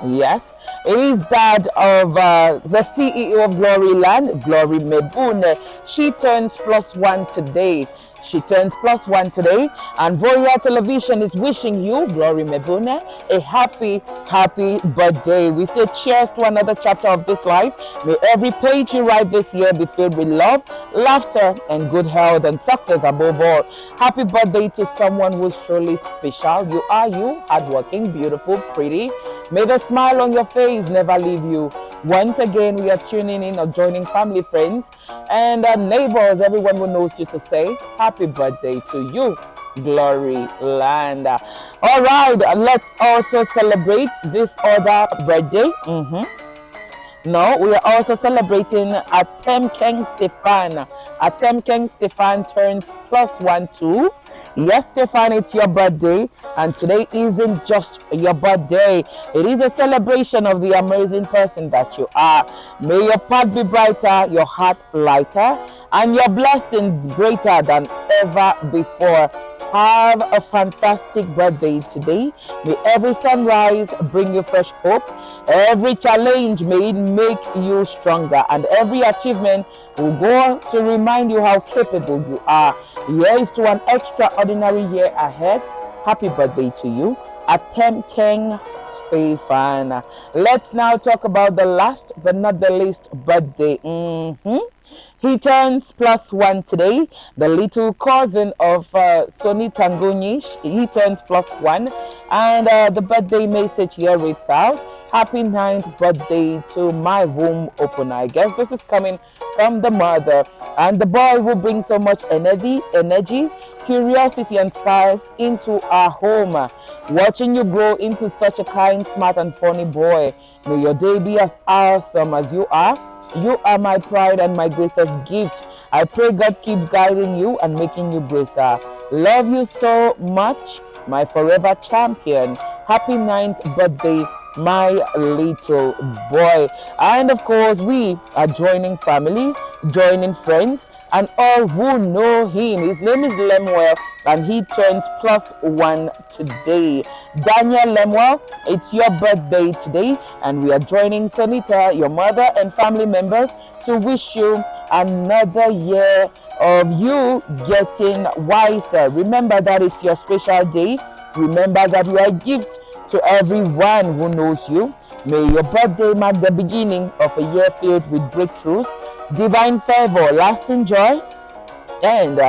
Yes, it is that of the CEO of Gloryland, Glory Mebune. She turns +1 today. She turns +1 today, and Royal Television is wishing you, Glory Mebune, a happy birthday. We say cheers to another chapter of this life. May every page you write this year be filled with love, laughter, and good health and success above all. Happy birthday to someone who's truly special. You are you, hardworking, beautiful, pretty. May the smile on your face never leave you. Once again, we are tuning in or joining family, friends, and neighbors, everyone who knows you to say happy birthday to you. Glory land. All right, let's also celebrate this other birthday. No, we are also celebrating Atem King Stefan. Atem King Stefan turns +1 too. Yes, Stefan, it's your birthday, and today isn't just your birthday. It is a celebration of the amazing person that you are. May your path be brighter, your heart lighter, and your blessings greater than ever before. Have a fantastic birthday today. May every sunrise bring you fresh hope. Every challenge may it make you stronger, and every achievement will go to remind you how capable you are. Here's to an extraordinary year ahead. Happy birthday to you, Atem King Stefan. Let's now talk about the last but not the least birthday. He turns +1 today. The little cousin of Soni Tangunish, he turns +1. And the birthday message here reads out, happy 9th birthday to my womb opener. I guess this is coming from the mother. And the boy will bring so much energy, curiosity and spice into our home. Watching you grow into such a kind, smart and funny boy. May your day be as awesome as you are. You are my pride and my greatest gift. I pray God keeps guiding you and making you greater. Love you so much, my forever champion. Happy 9th birthday, my little boy. And of course, we are joining family, joining friends, and all who know him. His name is Lemuel, and he turns +1 today. Daniel Lemuel, it's your birthday today, and we are joining Sonita, your mother, and family members to wish you another year of you getting wiser. Remember that it's your special day. Remember that you are a gift to everyone who knows you. May your birthday mark the beginning of a year filled with breakthroughs, divine favor, lasting joy, and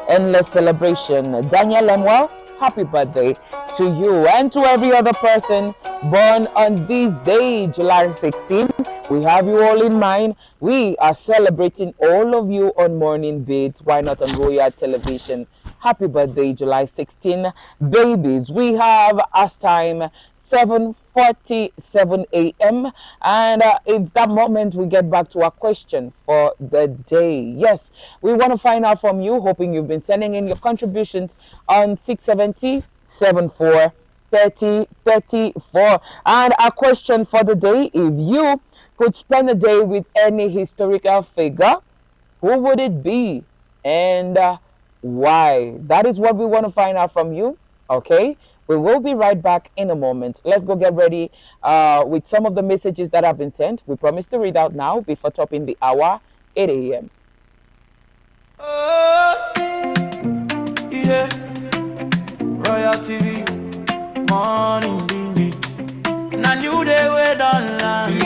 endless celebration. Daniel Lemuel, happy birthday to you and to every other person born on this day, July 16. We have you all in mind. We are celebrating all of you on Morning Beats. Why not on Royal Television? Happy birthday, July 16. Babies, we have us time 7:47 a.m. and it's that moment we get back to our question for the day. Yes, we want to find out from you, hoping you've been sending in your contributions on 670 74 30 34. And our question for the day, if you could spend a day with any historical figure, who would it be and why? That is what we want to find out from you. Okay, we will be right back in a moment. Let's go get ready with some of the messages that have been sent. We promise to read out now before topping the hour, 8 a.m. Oh, yeah. Royal TV, morning baby. Now you they wait online.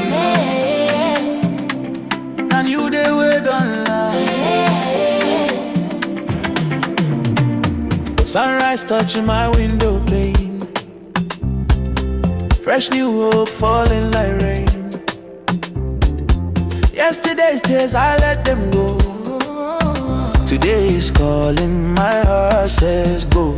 Now you they wait online. Sunrise touching my window pane. Fresh new hope falling like rain. Yesterday's tears I let them go. Today is calling, my heart says go.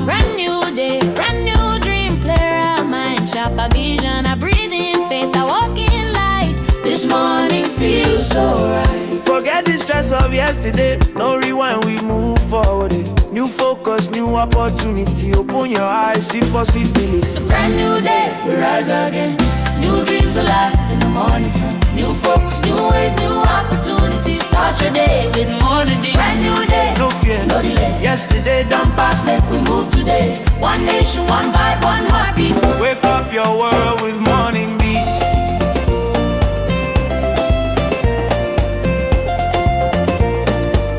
Brand new day, brand new dream, clear our mind, sharper vision, I breathe in faith, I walk in light. This morning feels so right. Forget the stress of yesterday, no rewind, we move forward. New focus, new opportunity, open your eyes, see possibility. It's a brand new day, we rise again. New dreams alive in the morning sun. New focus, new ways, new opportunities. Start your day with morning dew. Brand new day, No fear, no delay. yesterday done Pass, make we move today. One nation, one vibe, one heartbeat. Wake up your world with morning beats.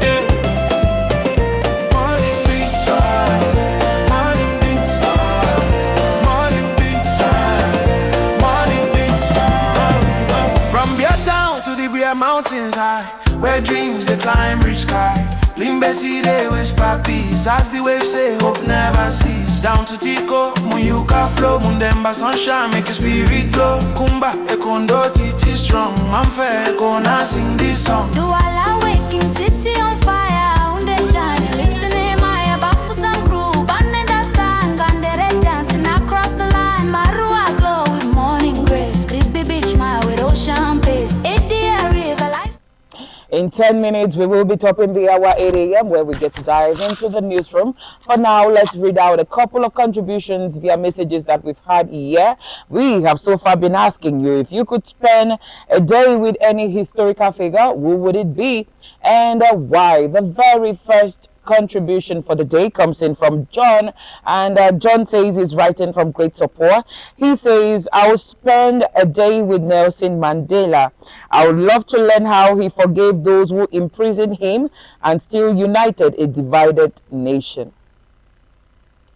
Yeah. Morning beats, morning beats, morning beats, morning beats. From your town to the Beer Mountains high, where dreams they climb reach sky. Limbesi they whisper peace. As the waves say, hope never cease. Down to Tico, Muyuka flow, Mundemba sunshine, make your spirit glow. Kumba, Ekondo, Titi strong. I'm fair, gonna sing this song. Do all waking city on fire, unde shine, lifting in my back for some crew, banning the stand, and they're dancing across the line. Marua glow with morning grace, creepy beach my with ocean pace. River life. In 10 minutes, we will be topping the hour 8 a.m. where we get to dive into the newsroom. For now, let's read out a couple of contributions via messages that we've had here. We have so far been asking you if you could spend a day with any historical figure, who would it be and why? The very first contribution for the day comes in from John, and John says he's writing from Great Support. He says, I'll spend a day with Nelson Mandela. I would love to learn how he forgave those who imprisoned him and still united a divided nation.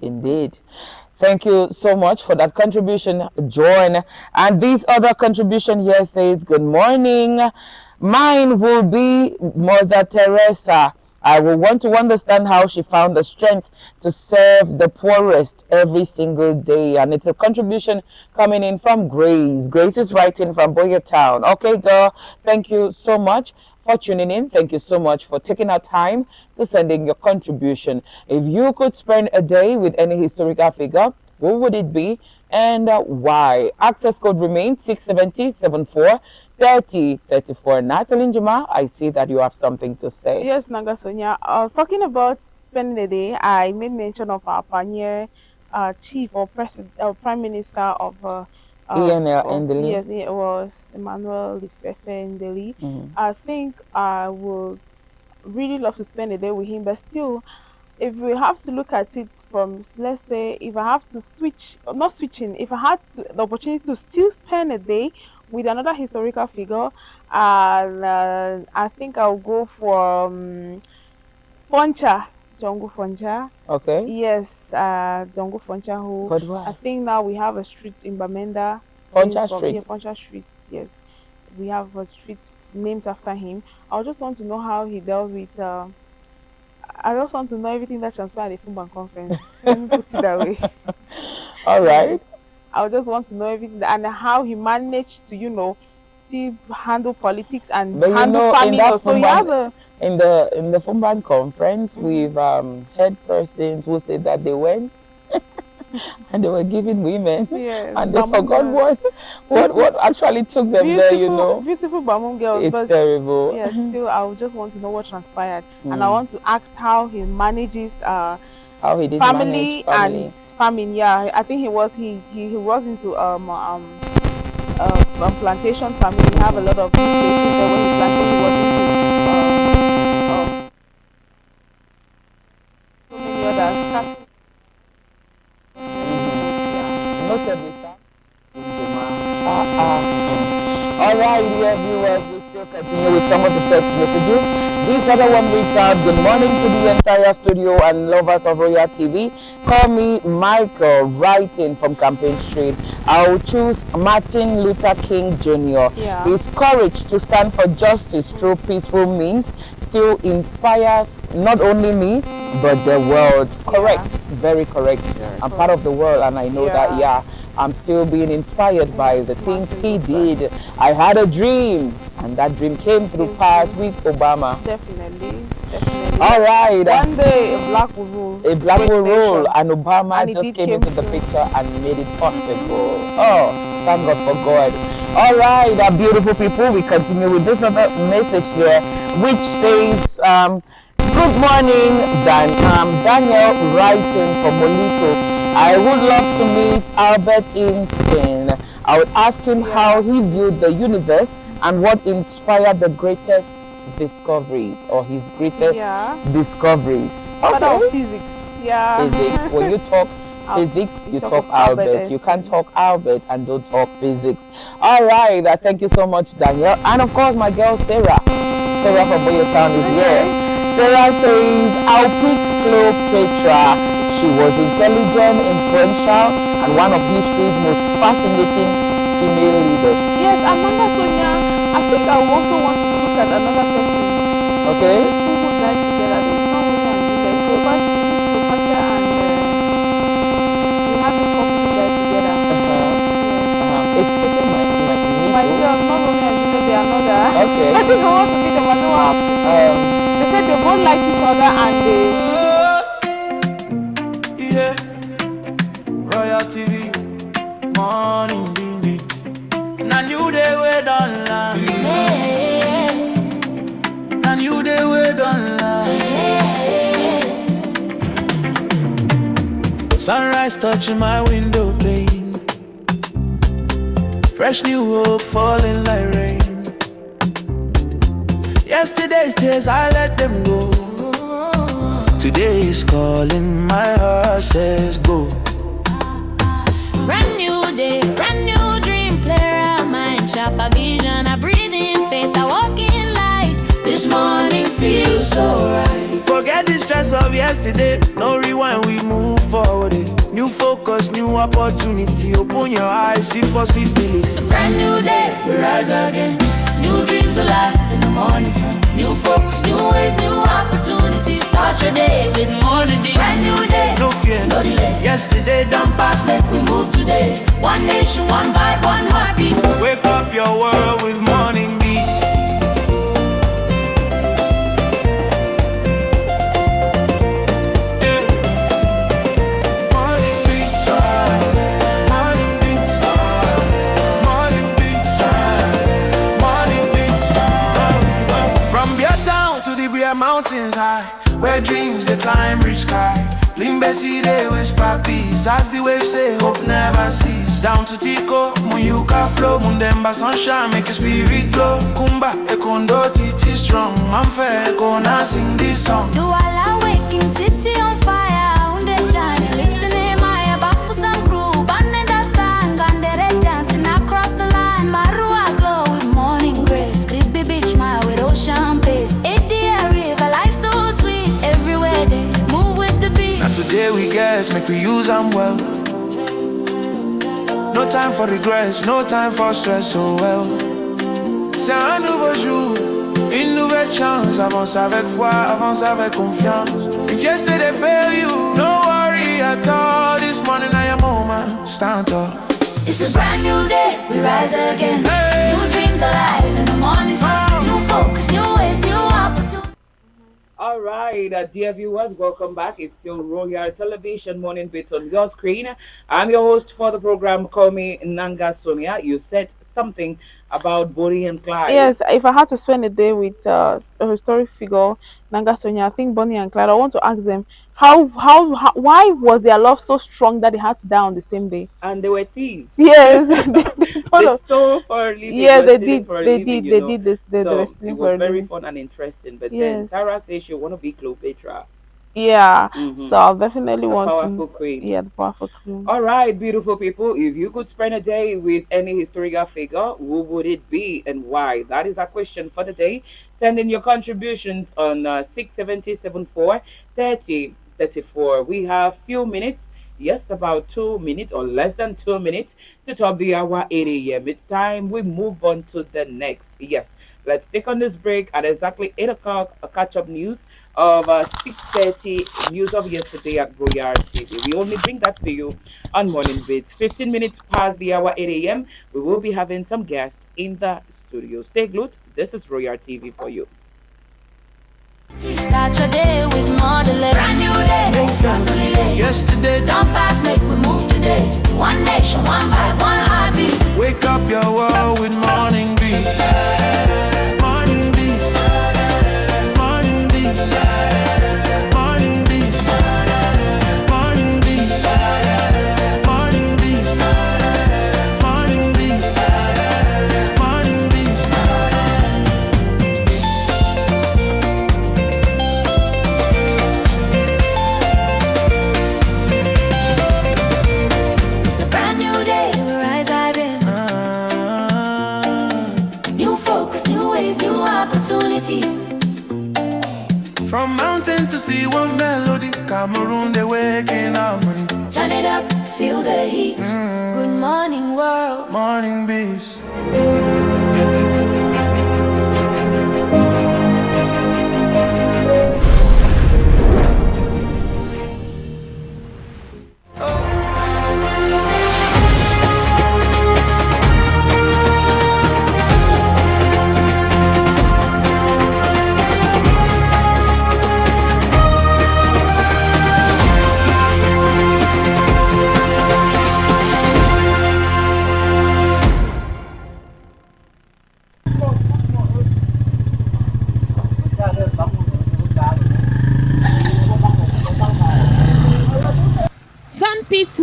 Indeed. Thank you so much for that contribution, John. And this other contribution here says, good morning. Mine will be Mother Teresa. I will want to understand how she found the strength to serve the poorest every single day. And it's a contribution coming in from Grace. Grace is writing from Boyertown. Okay, girl, thank you so much for tuning in. Thank you so much for taking our time to sending your contribution. If you could spend a day with any historical figure, who would it be and why? Access code remains 67074 3034. Natalie Juma, I see that you have something to say. Yes, Nagasonia. Talking about spending the day, I made mention of our pioneer chief or president, prime minister of ENL Ndeli. Yes, it was Emmanuel Lifefe Ndeli. I think I would really love to spend a day with him, but still, if we have to look at it from, let's say, if I have to switch, not switching, if I had the opportunity to still spend a day with another historical figure, and I think I'll go for Foncha, Jongo Foncha. Okay. Yes, Jongo Foncha, who But why? I think now we have a street in Bamenda. Foncha Street. Yeah, Foncha Street, yes. We have a street named after him. I just want to know how he dealt with, I just want to know everything that transpired at the Fumban conference. Let me put it that way. All right. I just want to know everything and how he managed to, still handle politics and handle family. So he has a in the Fumban conference, we've heard persons who said that they went and they were giving women, and they forgot what actually took them there. Beautiful Bamum girls. It's terrible. Yeah, still, I just want to know what transpired, and I want to ask how he manages how he did family and farming. Yeah, I think he was into plantation farming. We have a lot of places there where he planted. He was into so many others. Notably, all right, dear viewers, we still continue with some of the text messages. This other one reads out, good morning to the entire studio and lovers of Royal TV. Call me Michael, writing from Campaign Street. I'll choose Martin Luther King Jr. Yeah. His courage to stand for justice through peaceful means still inspires not only me, but the world. Correct. Yeah. Very correct. I'm part of the world, and I know that, I'm still being inspired by the things he did. I had a dream, and that dream came through pass with Obama. Definitely. All right. One day, a black will rule. A black will rule, and Obama and just came into the picture and made it possible. Oh, thank God for God. All right, beautiful people, we continue with this other message here, which says, good morning, Daniel, writing from Molito. I would love to meet Albert Einstein. I would ask him how he viewed the universe and what inspired the greatest discoveries, or his greatest discoveries. Okay. Physics. Physics. When you talk physics, you talk Albert. You can't talk Albert and don't talk physics. All right. Thank you so much, Daniel. And of course, my girl Sarah. Sarah from Boyertown is here. Sarah says, I'll pick Cleopatra. She was intelligent, influential, and one of history's most fascinating female leaders. Yes, Amanda Sonia, I think I also want to look at another person. Okay. Who would like together? I think I want to meet them, but no what happened. They said they both like each other and Yeah, Royal TV, morning baby. Na new day we don't land. Na new day we don't land. Sunrise touching my window pane. Fresh new hope falling like rain. Yesterday's tears I let them go. Today is calling, my heart says go. Brand new day, brand new dream, play a mind, sharp a vision, I breathe in faith, I walk in light. This morning feels so right. Forget the stress of yesterday, no rewind, we move forward. New focus, new opportunity, open your eyes, see possibilities. It's a brand new day, we rise again. New dreams alive in the morning sun. New focus, new ways, new opportunities. Start your day with morning dew. Brand new day, No fear, no delay. yesterday done past, Make we move today. One nation, one vibe, one heartbeat. wake up your world with morning beats. Yeah. Morning beats, morning beats, morning beats, morning beats. From Beer Town to the Beer Mountains high, where dreams they climb reach sky. Limbesi they whisper peace as the waves say hope never cease. Down to Tico, Muyuka flow, Mundemba sunshine make your spirit glow. Kumba, Ekondo, Titi strong. I'm fair, gonna sing this song. Do all waking city on fire, unde shining, lifting in my back some crew, banning the stand, gandere dancing across the line. Marua glow with morning grace, creepy beach smile with ocean pace. 80 river, life so sweet, everywhere they move with the beat. Now today we get, make we use them well. No time for regrets, no time for stress, so well. C'est un nouveau jour, une nouvelle chance. Avance avec foi, avance avec confiance. If yesterday failed you, no worry at all. This morning I am moment, stand tall. It's a brand new day, we rise again. Hey. New dreams alive in the morning sun. New focus, new ways, new opportunities. All right, dear viewers, welcome back. It's still Royal Television Morning Bits on your screen. I'm your host for the program. Call me Nanga Sonia. You said something about Bonnie and Clyde. yes, if I had to spend a day with a historic figure, Nanga Sonia, I think Bonnie and Clyde, I want to ask them how why was their love so strong that they had to die on the same day? And they were thieves. Yes, They stole for a living. yeah, were they stealing did, for a they living, did, you they know. did this, they So were it stealing for was a very living. fun and interesting. But then Yes. Sarah says she want to be Cleopatra, Yeah, Mhm. so I'll definitely the want powerful to, queen. yeah, the powerful queen. All right, beautiful people. If you could spend a day with any historical figure, who would it be and why? That is our question for the day. Send in your contributions on 67074 3034. We have few minutes. Yes, about 2 minutes or less than 2 minutes to top the hour 8 a.m. It's time we move on to the next. Yes, let's take on this break at exactly 8 o'clock. A catch-up news of 6:30 news of yesterday at Royal TV. We only bring that to you on Morning Bits. 15 minutes past the hour 8 a.m. We will be having some guests in the studio. Stay glued. This is Royal TV for you. Start your day with more delay. Brand new day, no delay. Yesterday Don't pass, make we move today. One nation, one vibe, one heartbeat. wake up your world with morning beats. Morning beats. Morning beats. Morning beats. Morning beats. Morning beats. Morning beats. Morning beats. It's a brand new day, we rise again. New focus, new ways, new opportunity. From mountain to sea, one melody. Cameroon, they waking harmony. Turn it up, feel the heat. Good morning, world. Morning beats.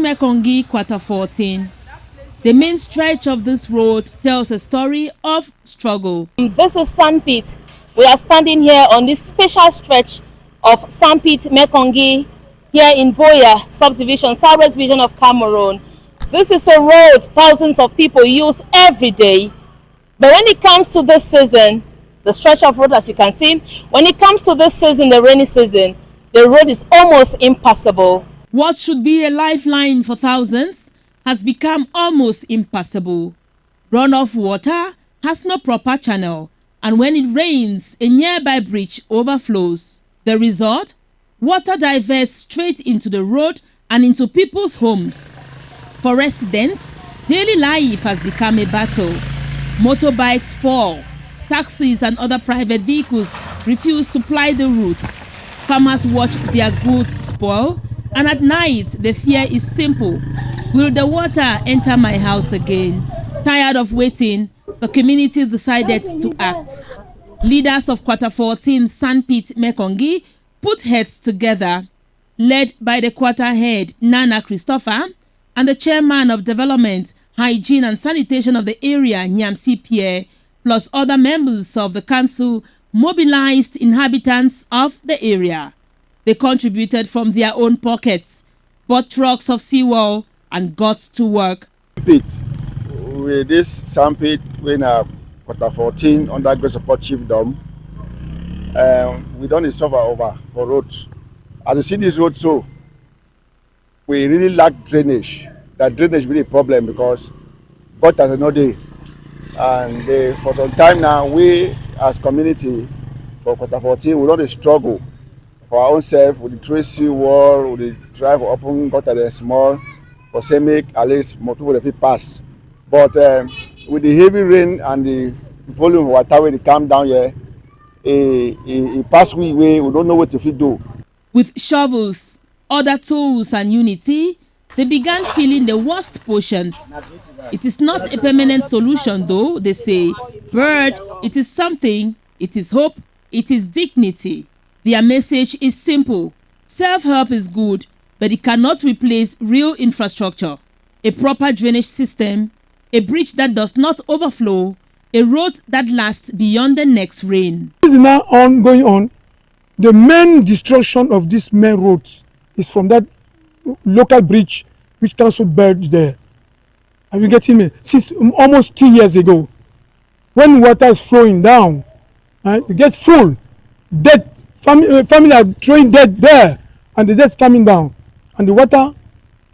Mekongi, Quarter 14. The main stretch of this road tells a story of struggle. This is Sandpit. We are standing here on this special stretch of Sandpit Mekongi here in Boya subdivision, Southwest region of Cameroon. This is a road thousands of people use every day. But when it comes to this season, the stretch of road, as you can see, when it comes to this season, the rainy season, the road is almost impassable. What should be a lifeline for thousands has become almost impassable. Runoff water has no proper channel, and when it rains, a nearby bridge overflows. The result? Water diverts straight into the road and into people's homes. For residents, daily life has become a battle. Motorbikes fall. Taxis and other private vehicles refuse to ply the route. Farmers watch their goods spoil, and at night the fear is simple. Will the water enter my house again? Tired of waiting, the community decided to act. Leaders of Quarter 14 Sandpit Mekongi put heads together, led by the quarter head Nana Christopher and the chairman of Development, Hygiene and Sanitation of the area, Nyamsi Pierre, plus other members of the council mobilized inhabitants of the area. They contributed from their own pockets, bought trucks of seawall, and got to work. With this Sandpit, when Quarter 14 under Great Support Chiefdom, we don't suffer over for roads. As you see this road, so we really lack drainage. That drainage is really a problem because gutters are not there. And for some time now, we as community for Quarter 14, we don't struggle for our own self with the tracy wall, with the drive open gutter the small, for say make at least more people if pass. But with the heavy rain and the volume of water when it come down here, it pass we don't know what to do. With shovels, other tools and unity, they began filling the worst portions. It is not a permanent solution though, they say. But it is something, it is hope, it is dignity. Their message is simple. Self-help is good, but it cannot replace real infrastructure. A proper drainage system, a bridge that does not overflow, a road that lasts beyond the next rain. This is now going on. The main destruction of this main roads is from that local bridge which council built there. Are you getting me? Since almost 2 years ago, when water is flowing down, right, it gets full. Dead family are throwing dead there, and the dead is coming down, and the water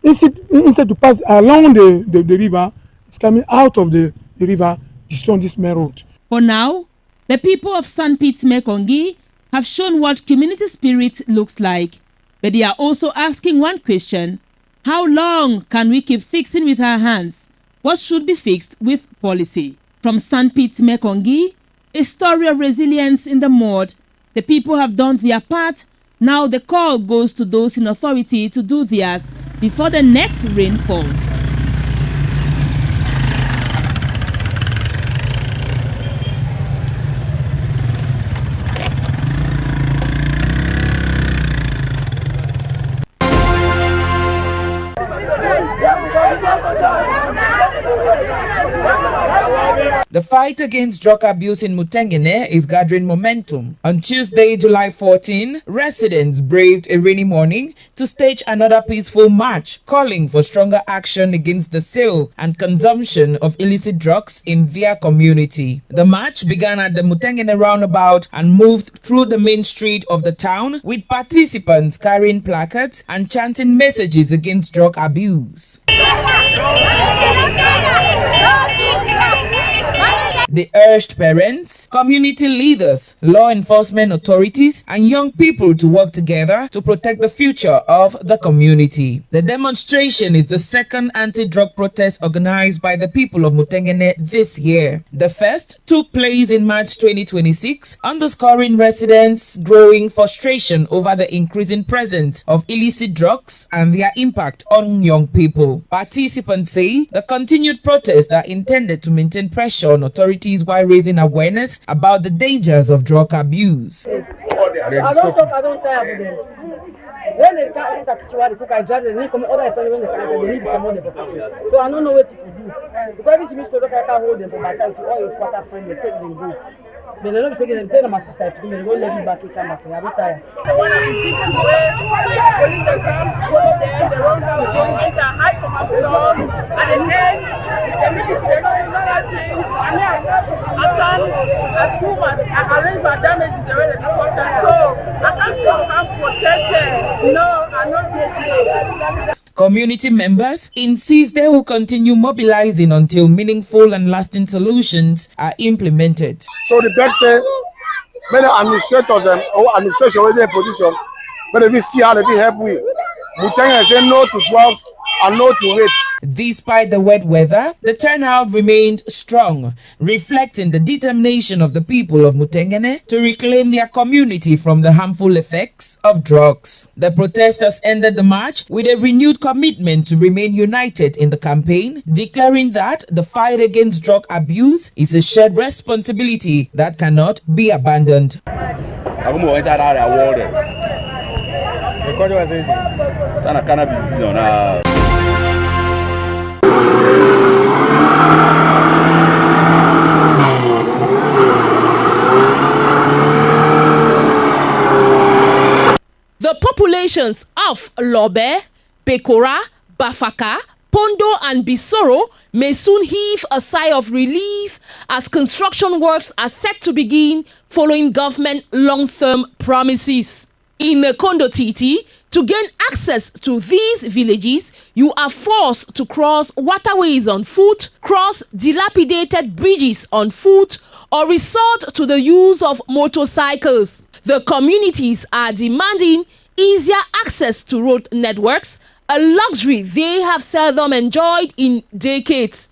instead to pass along the river, it's coming out of the river, destroying this main road. For now, the people of Sandpit Mekongi have shown what community spirit looks like, but they are also asking one question: how long can we keep fixing with our hands what should be fixed with policy? From Sandpit Mekongi, a story of resilience in the mud. The people have done their part. Now the call goes to those in authority to do theirs before the next rain falls. The fight against drug abuse in Mutengene is gathering momentum. On Tuesday, July 14, residents braved a rainy morning to stage another peaceful march calling for stronger action against the sale and consumption of illicit drugs in their community. The march began at the Mutengene roundabout and moved through the main street of the town with participants carrying placards and chanting messages against drug abuse. They urged parents, community leaders, law enforcement authorities, and young people to work together to protect the future of the community. The demonstration is the second anti-drug protest organized by the people of Mutengene this year. The first took place in March 2026, underscoring residents' growing frustration over the increasing presence of illicit drugs and their impact on young people. Participants say the continued protests are intended to maintain pressure on authorities while raising awareness about the dangers of drug abuse. When they can't cook, I drive, they need come other people when they can't, they need to come on the property. So I don't know what to do. Because every time you look at hold them for myself, all your quarter friend, they take them go. But they don't take them, tell my sister to me, they go let me back, they come back, I'm tired. The one that is beaten away, police they come, follow them, they run down the road, they are high command at the end, the ministry, they don't know that thing. I mean, I've two months, I arrange my damages the way they don't want that. So, I can't still have protected. No, I'm not getting. Community members insist they will continue mobilizing until meaningful and lasting solutions are implemented. So the best say, many administrators and administration already in position, but if we see how they help we. Mutanga say no to drugs and no to rape. Despite the wet weather, the turnout remained strong, reflecting the determination of the people of Mutengene to reclaim their community from the harmful effects of drugs. The protesters ended the march with a renewed commitment to remain united in the campaign, declaring that the fight against drug abuse is a shared responsibility that cannot be abandoned. The populations of Lobe, Bekora, Bafaka, Pondo and Bisoro may soon heave a sigh of relief as construction works are set to begin following government long-term promises. In Kondo Titi, to gain access to these villages, you are forced to cross waterways on foot, cross dilapidated bridges on foot, or resort to the use of motorcycles. The communities are demanding easier access to road networks, a luxury they have seldom enjoyed in decades.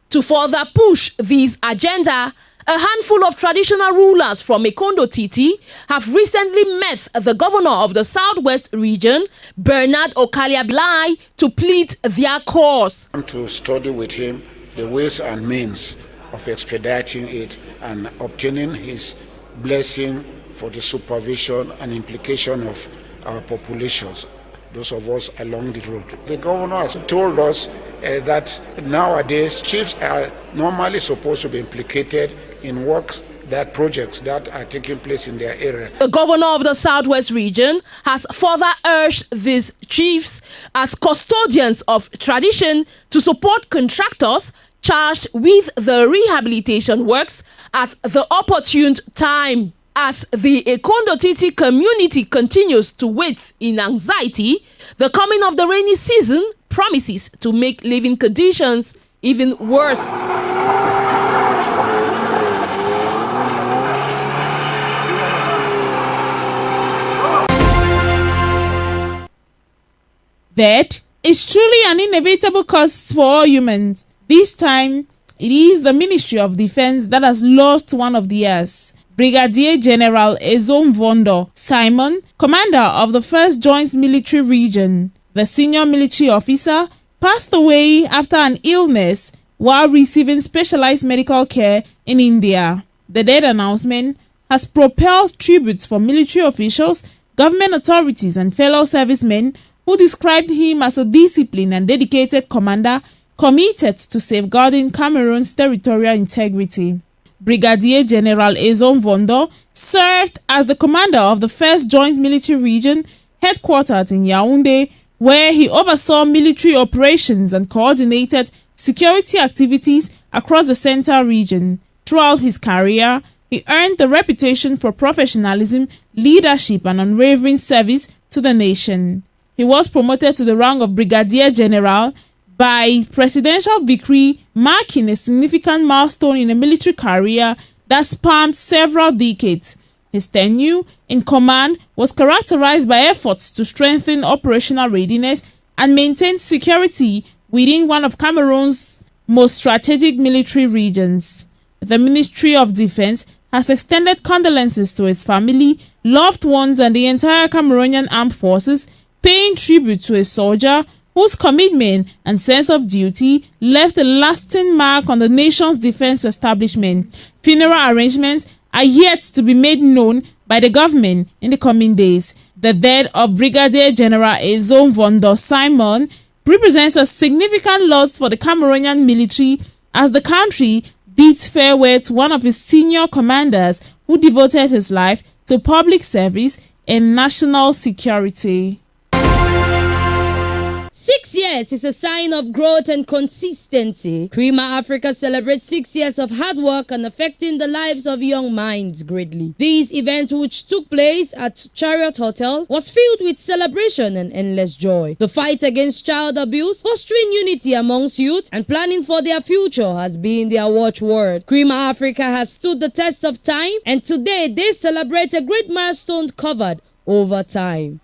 To further push this agenda, a handful of traditional rulers from Kondo Titi have recently met the governor of the Southwest region, Bernard Okaliablai, to plead their cause. To study with him the ways and means of expediting it and obtaining his blessing for the supervision and implication of our populations, those of us along the road. The governor has told us that nowadays chiefs are normally supposed to be implicated in works, that projects that are taking place in their area. The governor of the Southwest region has further urged these chiefs as custodians of tradition to support contractors charged with the rehabilitation works at the opportune time. As the Kondo Titi community continues to wait in anxiety, the coming of the rainy season promises to make living conditions even worse. Death is truly an inevitable cost for all humans. This time, it is the Ministry of Defense that has lost one of theirs. Brigadier General Ezomvondo Simon, commander of the 1st Joint Military Region, the senior military officer, passed away after an illness while receiving specialized medical care in India. The death announcement has propelled tributes from military officials, government authorities and fellow servicemen who described him as a disciplined and dedicated commander committed to safeguarding Cameroon's territorial integrity. Brigadier General Ezomvondo served as the commander of the 1st Joint Military Region headquartered in Yaoundé, where he oversaw military operations and coordinated security activities across the central region. Throughout his career, he earned the reputation for professionalism, leadership and unwavering service to the nation. He was promoted to the rank of Brigadier General by presidential decree, marking a significant milestone in a military career that spanned several decades. His tenure in command was characterized by efforts to strengthen operational readiness and maintain security within one of Cameroon's most strategic military regions. The Ministry of Defense has extended condolences to his family, loved ones and the entire Cameroonian armed forces, paying tribute to a soldier who whose commitment and sense of duty left a lasting mark on the nation's defense establishment. Funeral arrangements are yet to be made known by the government in the coming days. The death of Brigadier General Ezom Vondo Simon represents a significant loss for the Cameroonian military as the country bids farewell to one of its senior commanders who devoted his life to public service and national security. 6 years is a sign of growth and consistency. Crema Africa celebrates 6 years of hard work and affecting the lives of young minds greatly. This event, which took place at Chariot Hotel, was filled with celebration and endless joy. The fight against child abuse, fostering unity amongst youth, and planning for their future has been their watchword. Crema Africa has stood the test of time, and today they celebrate a great milestone covered over time.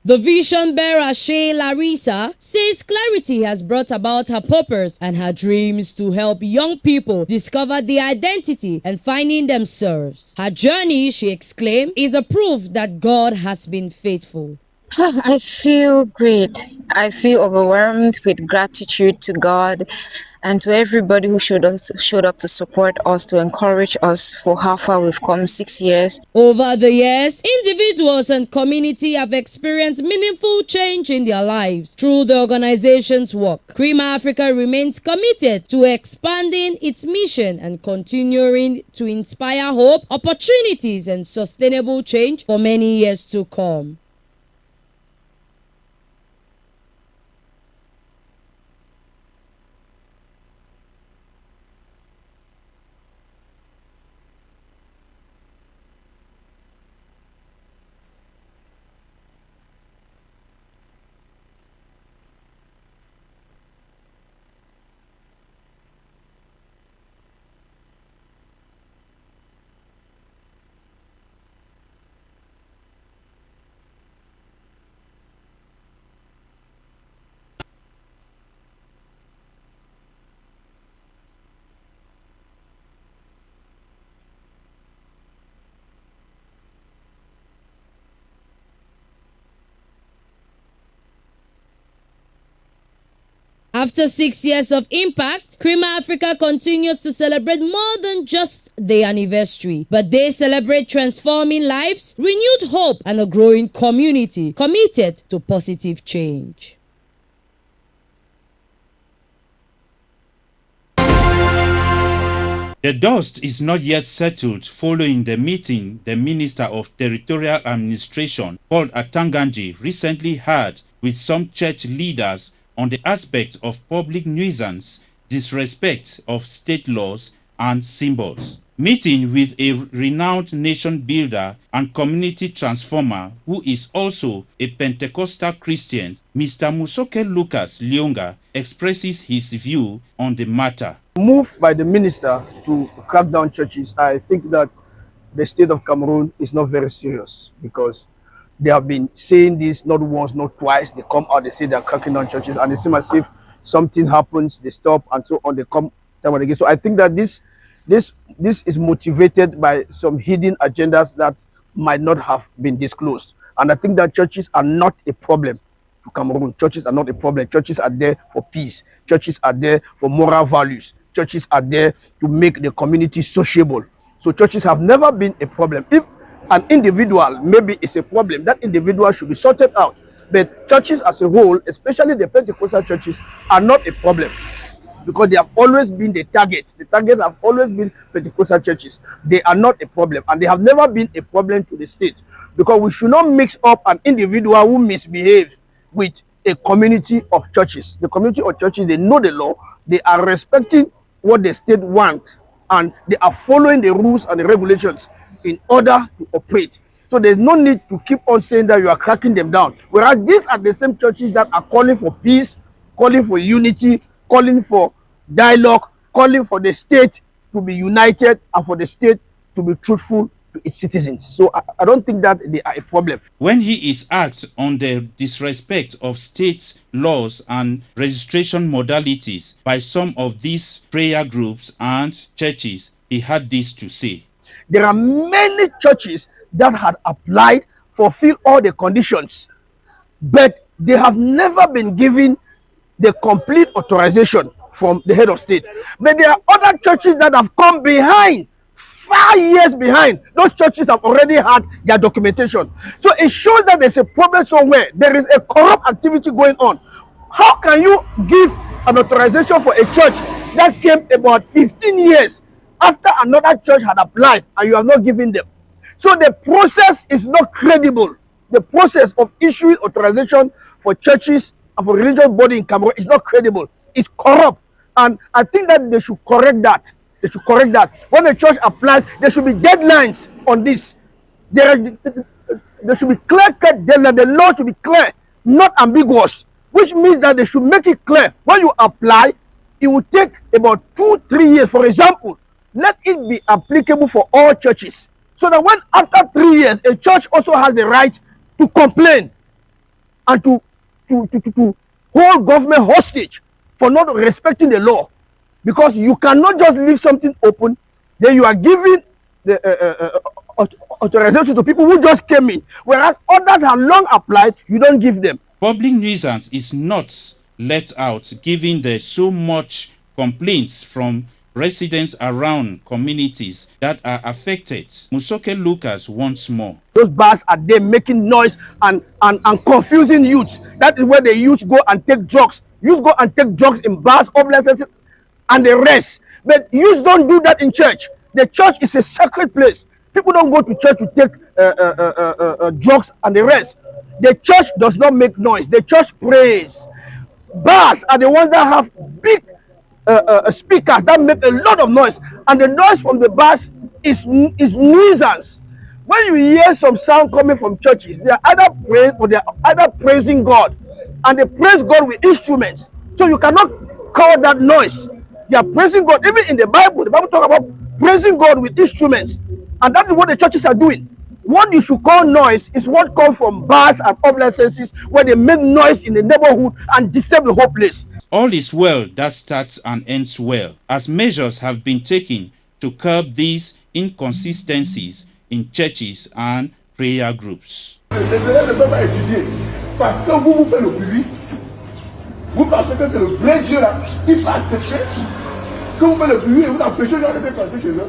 The vision bearer Shay Larissa says clarity has brought about her purpose and her dreams to help young people discover their identity and finding themselves. Her journey, she exclaimed, is a proof that God has been faithful. I feel great. I feel overwhelmed with gratitude to God and to everybody who showed up to support us, to encourage us for how far we've come 6 years. Over the years, individuals and community have experienced meaningful change in their lives through the organization's work. Crema Africa remains committed to expanding its mission and continuing to inspire hope, opportunities, and sustainable change for many years to come. After 6 years of impact, Crema Africa continues to celebrate more than just the anniversary, but they celebrate transforming lives, renewed hope, and a growing community committed to positive change. The dust is not yet settled following the meeting the Minister of Territorial Administration, Paul Atanganji, recently had with some church leaders on the aspect of public nuisance, disrespect of state laws and symbols. Meeting with a renowned nation builder and community transformer who is also a Pentecostal Christian, Mr. Musoke Lucas Lyonga expresses his view on the matter. Move by the minister to crack down churches, I think that the state of Cameroon is not very serious, because they have been saying this not once, not twice. They come out, they say they're cracking down churches, and it seems as if something happens, they stop, and so on, they come time and again. So I think that this is motivated by some hidden agendas that might not have been disclosed. And I think that churches are not a problem to Cameroon. Churches are not a problem. Churches are there for peace. Churches are there for moral values. Churches are there to make the community sociable. So churches have never been a problem. If an individual maybe is a problem, that individual should be sorted out. But churches as a whole, especially the Pentecostal churches, are not a problem, because they have always been the target. The target have always been Pentecostal churches. They are not a problem, and they have never been a problem to the state, because we should not mix up an individual who misbehaves with a community of churches. The community of churches, they know the law, they are respecting what the state wants, and they are following the rules and the regulations in order to operate. So there's no need to keep on saying that you are cracking them down. Whereas these are the same churches that are calling for peace, calling for unity, calling for dialogue, calling for the state to be united and for the state to be truthful to its citizens. So I don't think that they are a problem. When he is asked on the disrespect of state laws and registration modalities by some of these prayer groups and churches, he had this to say. There are many churches that had applied, fulfill all the conditions, but they have never been given the complete authorization from the head of state. But there are other churches that have come behind, 5 years behind. Those churches have already had their documentation. So it shows that there's a problem somewhere. There is a corrupt activity going on. How can you give an authorization for a church that came about 15 years after another church had applied and you have not given them? So the process is not credible. The process of issuing authorization for churches and for religious body in Cameroon is not credible. It's corrupt. And I think that they should correct that. They should correct that. When a church applies, there should be deadlines on this. There should be clear-cut deadline. The law should be clear, not ambiguous, which means that they should make it clear. When you apply, it will take about 2-3 years. For example, let it be applicable for all churches. So that when after 3 years, a church also has the right to complain and to hold government hostage for not respecting the law. Because you cannot just leave something open, then you are giving the authorization to people who just came in, whereas others have long applied, you don't give them. Public nuisance is not let out, given there's so much complaints from residents around communities that are affected. Musoke Lucas once more. Those bars are there making noise and confusing youths. That is where the youths go and take drugs. Youths go and take drugs in bars, obligations, and the rest. But youths don't do that in church. The church is a sacred place. People don't go to church to take drugs and the rest. The church does not make noise. The church prays. Bars are the ones that have big speakers that make a lot of noise, and the noise from the bars is nuisance. When you hear some sound coming from churches, they are either praying or they are either praising God, and they praise God with instruments. So you cannot call that noise. They are praising God. Even in the Bible talk about praising God with instruments, and that is what the churches are doing. What you should call noise is what comes from bars and obligations, where they make noise in the neighborhood and disturb the whole place. All is well that starts and ends well, as measures have been taken to curb these inconsistencies in churches and prayer groups. Parce que vous faites le public, vous pensez que c'est le vrai Dieu là, il va accepter que vous faites le public et vous empêchez les gens de chanter chez eux.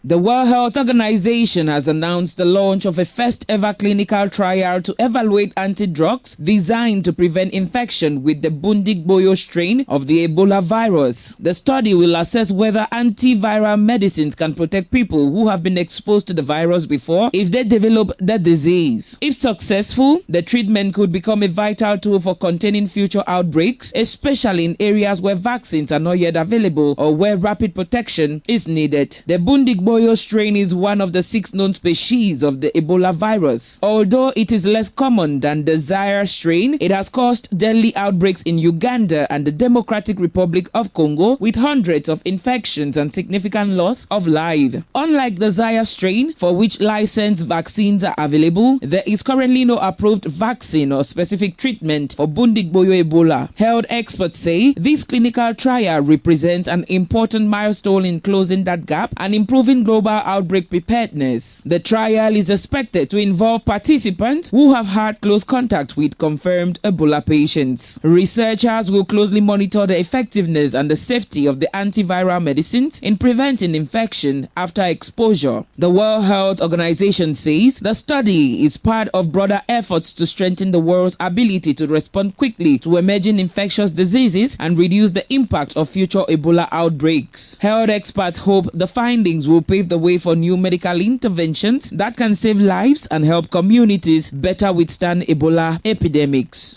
The World Health Organization has announced the launch of a first-ever clinical trial to evaluate anti-drugs designed to prevent infection with the Bundigboyo strain of the Ebola virus. The study will assess whether antiviral medicines can protect people who have been exposed to the virus before if they develop the disease. If successful, the treatment could become a vital tool for containing future outbreaks, especially in areas where vaccines are not yet available or where rapid protection is needed. The Bundigboyo strain is one of the 6 known species of the Ebola virus. Although it is less common than the Zaire strain, it has caused deadly outbreaks in Uganda and the Democratic Republic of Congo, with hundreds of infections and significant loss of life. Unlike the Zaire strain, for which licensed vaccines are available, there is currently no approved vaccine or specific treatment for Bundigboyo Ebola. Health experts say this clinical trial represents an important milestone in closing that gap and improving global outbreak preparedness. The trial is expected to involve participants who have had close contact with confirmed Ebola patients. Researchers will closely monitor the effectiveness and the safety of the antiviral medicines in preventing infection after exposure. The World Health Organization says the study is part of broader efforts to strengthen the world's ability to respond quickly to emerging infectious diseases and reduce the impact of future Ebola outbreaks. Health experts hope the findings will pave the way for new medical interventions that can save lives and help communities better withstand Ebola epidemics.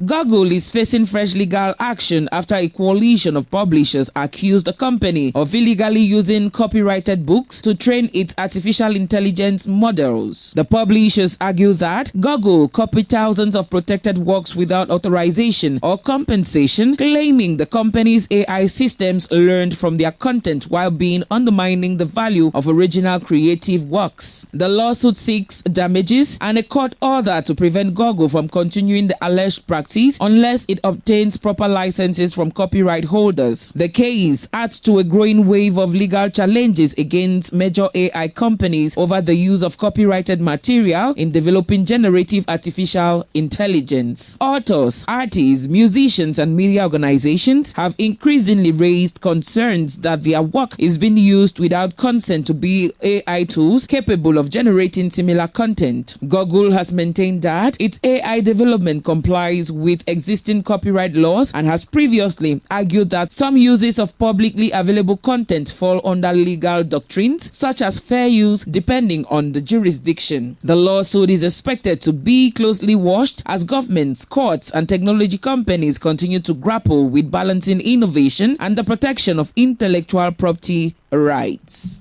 Google is facing fresh legal action after a coalition of publishers accused the company of illegally using copyrighted books to train its artificial intelligence models. The publishers argue that Google copied thousands of protected works without authorization or compensation, claiming the company's AI systems learned from their content while being undermining the value of original creative works. The lawsuit seeks damages and a court order to prevent Google from continuing the alleged practice unless it obtains proper licenses from copyright holders. The case adds to a growing wave of legal challenges against major AI companies over the use of copyrighted material in developing generative artificial intelligence. Authors, artists, musicians, and media organizations have increasingly raised concerns that their work is being used without consent to be AI tools capable of generating similar content. Google has maintained that its AI development complies with existing copyright laws and has previously argued that some uses of publicly available content fall under legal doctrines such as fair use depending on the jurisdiction. The lawsuit is expected to be closely watched as governments, courts, and technology companies continue to grapple with balancing innovation and the protection of intellectual property rights.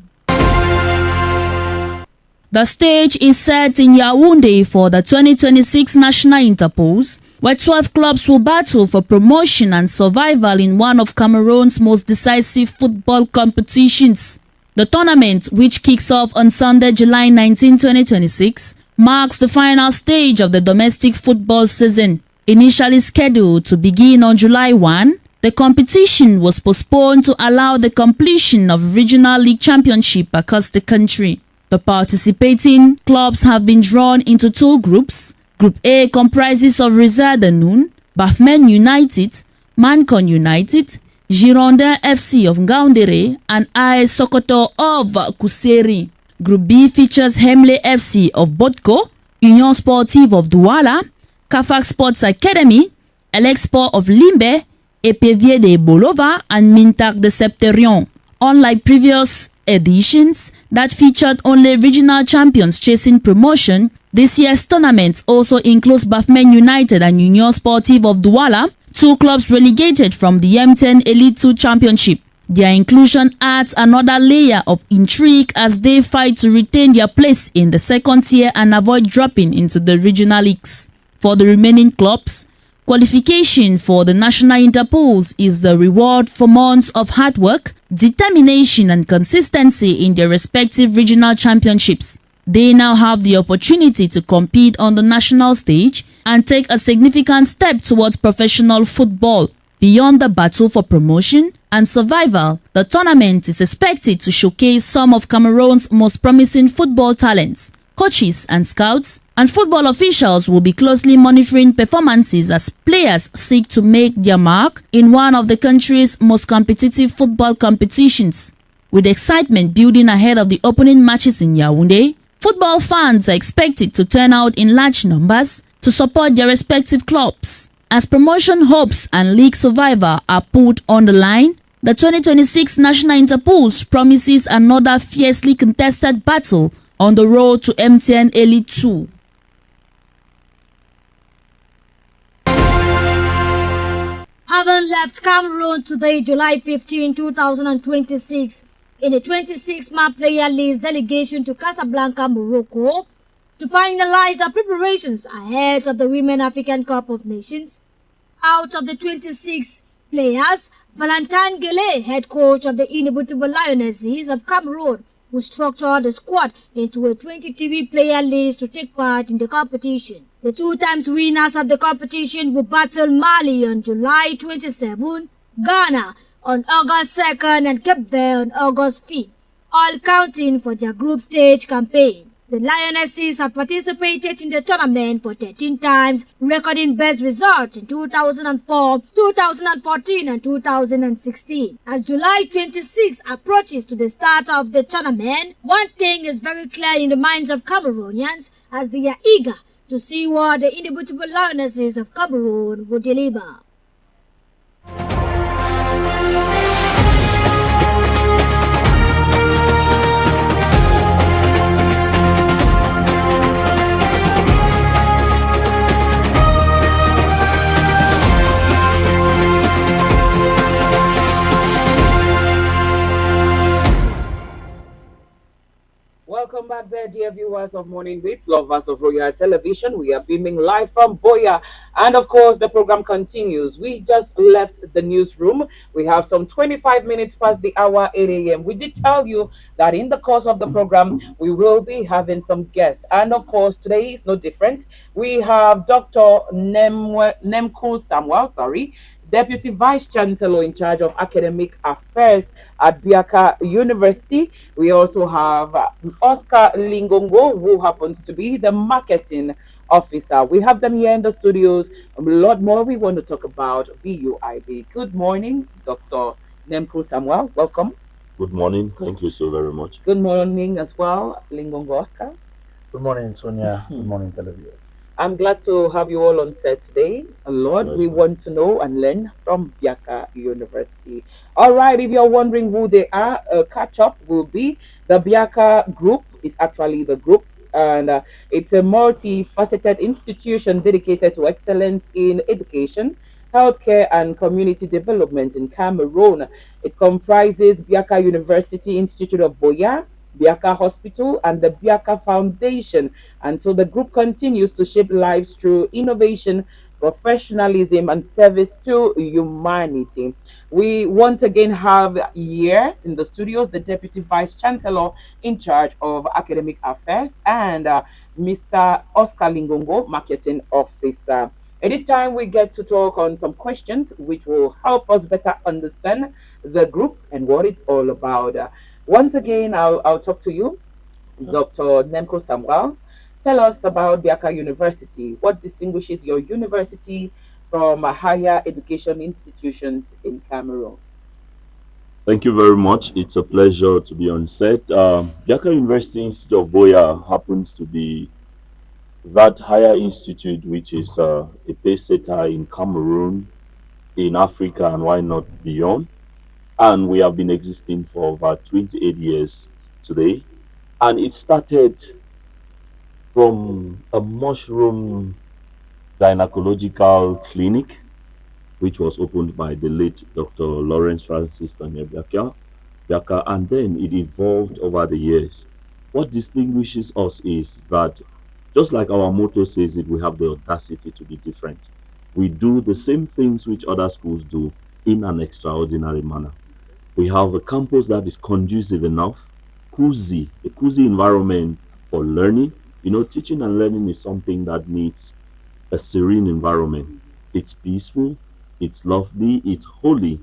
The stage is set in Yaoundé for the 2026 National Interpose, where 12 clubs will battle for promotion and survival in one of Cameroon's most decisive football competitions. The tournament, which kicks off on Sunday, July 19, 2026, marks the final stage of the domestic football season. Initially scheduled to begin on July 1, the competition was postponed to allow the completion of regional league championship across the country. The participating clubs have been drawn into two groups. Group A comprises of Rizardanoun, Bafmen United, Mancon United, Girondin FC of Ngaoundéré, and AS Sokoto of Kuseri. Group B features Hemle FC of Botko, Union Sportive of Douala, Kafak Sports Academy, Elexport of Limbe, Epevier de Bolova, and Mintak de Septerion. Unlike previous editions that featured only regional champions chasing promotion, this year's tournament also includes Bafmen United and Union Sportive of Douala, two clubs relegated from the M10 Elite 2 Championship. Their inclusion adds another layer of intrigue as they fight to retain their place in the second tier and avoid dropping into the regional leagues. For the remaining clubs, qualification for the National Interpose is the reward for months of hard work, determination, and consistency in their respective regional championships. They now have the opportunity to compete on the national stage and take a significant step towards professional football. Beyond the battle for promotion and survival, the tournament is expected to showcase some of Cameroon's most promising football talents. Coaches and scouts and football officials will be closely monitoring performances as players seek to make their mark in one of the country's most competitive football competitions. With excitement building ahead of the opening matches in Yaoundé, football fans are expected to turn out in large numbers to support their respective clubs. As promotion hopes and league survival are put on the line, the 2026 National Interpose promises another fiercely contested battle on the road to MTN Elite 2. Having left Cameroon today, July 15, 2026, in a 26-man player list delegation to Casablanca, Morocco, to finalize the preparations ahead of the Women African Cup of Nations. Out of the 26 players, Valentine Gele, head coach of the inimitable Lionesses of Cameroon, who structured the squad into a 23 player list to take part in the competition. The two times winners of the competition will battle Mali on July 27, Ghana on August 2nd, and Cape Verde on August 5th, all counting for their group stage campaign. The Lionesses have participated in the tournament for 13 times, recording best results in 2004, 2014, and 2016. As July 26 approaches to the start of the tournament, one thing is very clear in the minds of Cameroonians as they are eager to see what the inimitable Lionesses of Cameroon will deliver. dear viewers of Morning Beats, lovers of Royal Television. We are beaming live from Boya. And of course, the program continues. We just left the newsroom. We have some 25 minutes past the hour, 8 a.m. We did tell you that in the course of the program, we will be having some guests. And of course, today is no different. We have Dr. Nemko Samuel, Deputy Vice Chancellor in charge of academic affairs at Biaka University. We also have Oscar Lingongo, who happens to be the marketing officer. We have them here in the studios. A lot more we want to talk about BUIB. Good morning, Dr. Nemko Samuel. Welcome. Good morning. Thank you so very much. Good morning as well, Lingongo Oscar. Good morning, Sonia. Good morning, televiewers. I'm glad to have you all on set today. Lord, we want to know and learn from Biaka University. All right, if you're wondering who they are, catch up will be the Biaka Group is actually the group, and it's a multifaceted institution dedicated to excellence in education, healthcare, and community development in Cameroon. It comprises Biaka University Institute of Boya, Biaka Hospital, and the Biaka Foundation. And so the group continues to shape lives through innovation, professionalism, and service to humanity. We once again have here in the studios the Deputy Vice Chancellor in charge of academic affairs and Mr. Oscar Lingongo, Marketing Officer. At this time, we get to talk on some questions which will help us better understand the group and what it's all about. Once again, I'll talk to you, Dr. Nemko Samuel. Tell us about Biaka University. What distinguishes your university from higher education institutions in Cameroon? Thank you very much. It's a pleasure to be on set. Biaka University Institute of Boya happens to be that higher institute which is a pace setter in Cameroon, in Africa, and why not beyond. And we have been existing for over 28 years today. And it started from a mushroom gynecological clinic, which was opened by the late Dr. Lawrence Francis Biaka, and then it evolved over the years. What distinguishes us is that, just like our motto says it, we have the audacity to be different. We do the same things which other schools do in an extraordinary manner. We have a campus that is conducive enough, a cozy environment for learning. You know, teaching and learning is something that needs a serene environment. It's peaceful, it's lovely, it's holy,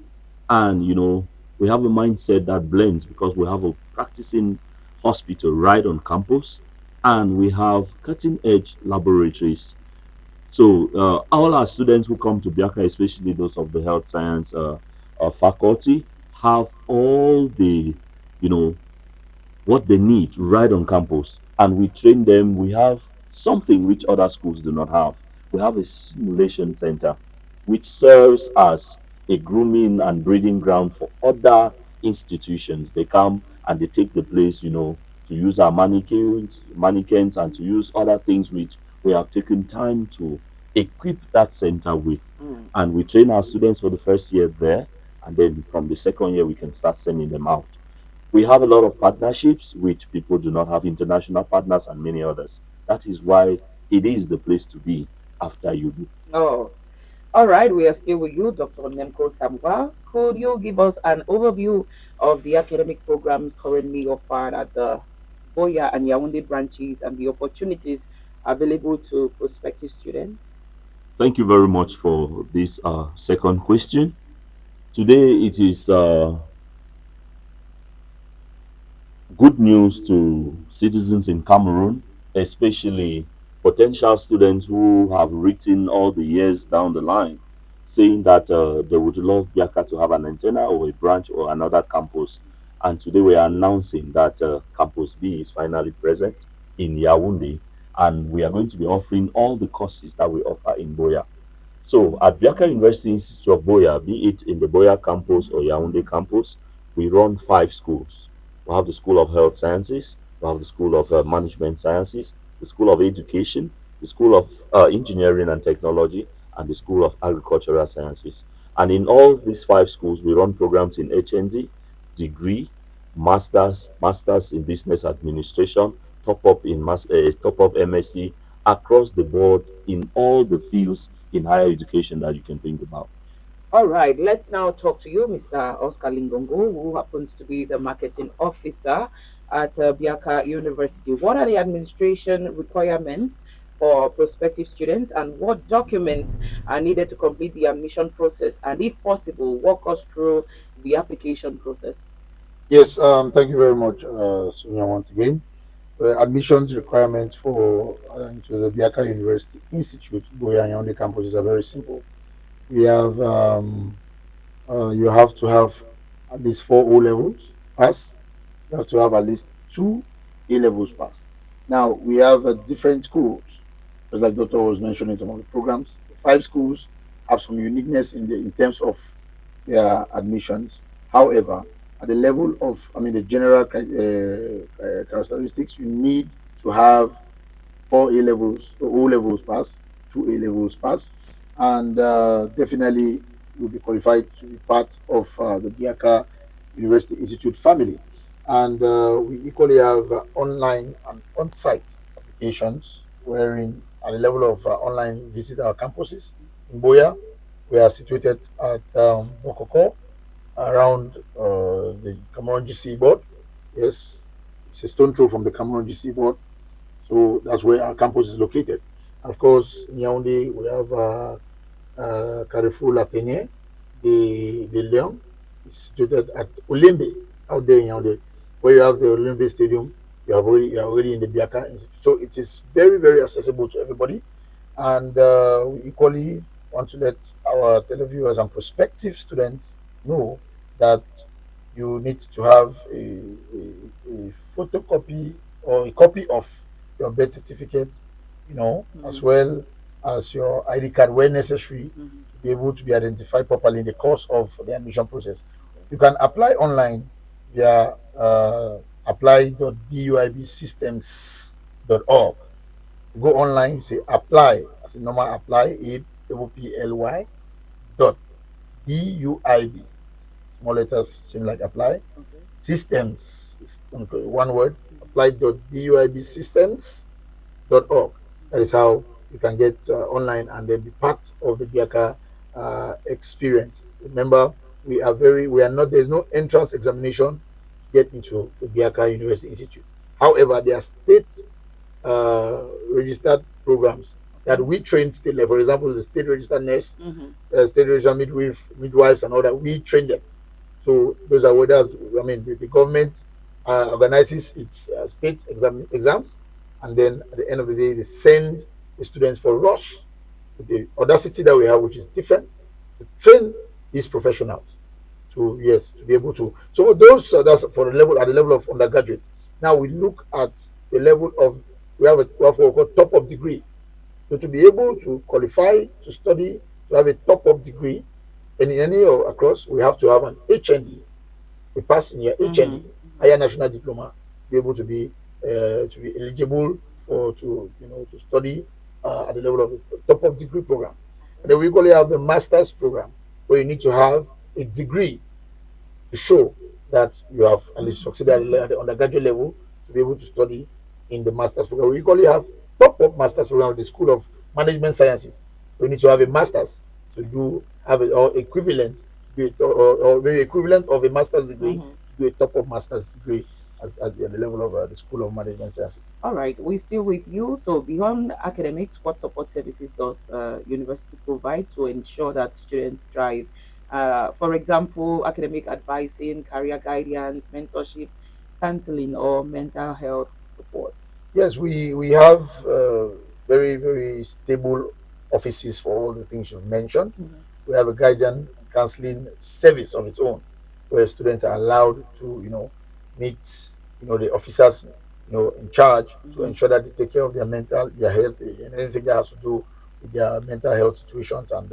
and you know, we have a mindset that blends because we have a practicing hospital right on campus, and we have cutting-edge laboratories. So all our students who come to Biaka, especially those of the health science faculty, have all the, you know, what they need right on campus, and we train them. We have something which other schools do not have. We have a simulation center which serves as a grooming and breeding ground for other institutions. They come and they take the place, you know, to use our mannequins and to use other things which we have taken time to equip that center with. And we train our students for the first year there, and then from the second year we can start sending them out. We have a lot of partnerships which people do not have, international partners and many others. That is why it is the place to be after UB. Oh, all right. We are still with you, Dr. Nemko Samuel. Could you give us an overview of the academic programs currently offered at the Boya and Yaoundé branches and the opportunities available to prospective students? Thank you very much for this second question. Today it is good news to citizens in Cameroon, especially potential students who have written all the years down the line, saying that they would love Biaka to have an antenna or a branch or another campus. And today we are announcing that Campus B is finally present in Yaoundé, and we are going to be offering all the courses that we offer in Boya. So at Biaka University Institute of Boya, be it in the Boya campus or Yaoundé campus, we run 5 schools. We have the School of Health Sciences, we have the School of Management Sciences, the School of Education, the School of Engineering and Technology, and the School of Agricultural Sciences. And in all these 5 schools, we run programs in HND, degree, masters in business administration, top up MSc across the board in all the fields in higher education that you can think about. All right, let's now talk to you, Mr. Oscar Lingongo, who happens to be the marketing officer at Biaka University. What are the administration requirements for prospective students, and what documents are needed to complete the admission process? And if possible, walk us through the application process. Yes, thank you very much, Sonia, once again. Admissions requirements for into the Biaka University Institute, Boya on the campuses are very simple. We have you have to have at least 4 O levels pass. You have to have at least 2 A levels pass. Now we have different schools, just like Doctor was mentioning some of the programs. The 5 schools have some uniqueness in terms of their admissions. However, at the level of, I mean, the general characteristics, you need to have 4 A levels, O levels pass, 2 A levels pass, and definitely you'll be qualified to be part of the Biaka University Institute family. And we equally have online and on-site applications, wherein at the level of online visit our campuses in Boya, we are situated at Bokoko, around the Cameroon GC board. Yes, it's a stone throw from the Cameroon GC board. So that's where our campus is located. Of course, in Yaoundé, we have Carrefour Latenier, the Leon, is situated at Olembe, out there in Yaoundé, where you have the Olembe Stadium. You are already in the Biaka Institute. So it is very, very accessible to everybody. And we equally want to let our televiewers and prospective students know that you need to have a photocopy or a copy of your birth certificate, as well as your ID card where necessary to be able to be identified properly in the course of the admission process. You can apply online via apply.buibsystems.org. You go online, you say apply as a normal apply, apply dot buib, small letters seem like apply, systems, one word, apply.buibsystems.org. That is how you can get online and then be part of the Biaka experience. Remember, we are not, there's no entrance examination to get into the Biaka University Institute. However, there are state registered programs that we train state level. For example, the state registered nurse, state registered midwives, and all that. We train them. So those are whether, I mean, the government organizes its state exams, and then at the end of the day, they send the students for us to the other city that we have, which is different, to train these professionals to be able to. So those that's for the level, at the level of undergraduate. Now we look at the level of, we have what we call top up degree. So to be able to qualify to study, to have a top up degree, and in any or across, we have to have an HND, a pass in your HND, higher national diploma, to be able to be eligible to study at the level of the top of degree program. And then we equally have the master's program, where you need to have a degree to show that you have at least succeeded at the undergraduate level to be able to study in the master's program. We equally have top master's program with the School of Management Sciences. We need to have a master's to have it, or equivalent or maybe equivalent of a master's degree to do a top-up master's degree at the level of the School of Management Sciences. All right, we're still with you. So beyond academics, what support services does the university provide to ensure that students thrive? For example, academic advising, career guidance, mentorship, counseling, or mental health support. Yes, we have very, very stable offices for all the things you've mentioned. We have a guidance counseling service of its own, where students are allowed to meet the officers in charge to ensure that they take care of their health, and anything that has to do with their mental health situations. And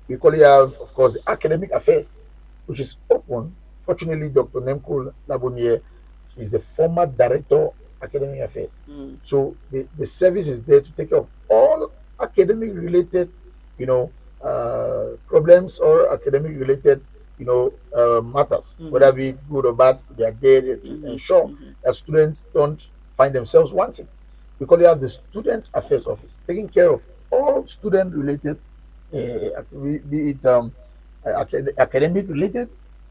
we equally have, of course, the academic affairs, which is open. Fortunately, Dr. Nemkul Labonier, is the former director academic affairs. So the service is there to take care of all academic related problems or academic related matters, whether be it good or bad. They are there to ensure that students don't find themselves wanting, because you have the student affairs office taking care of all student related be it academic related,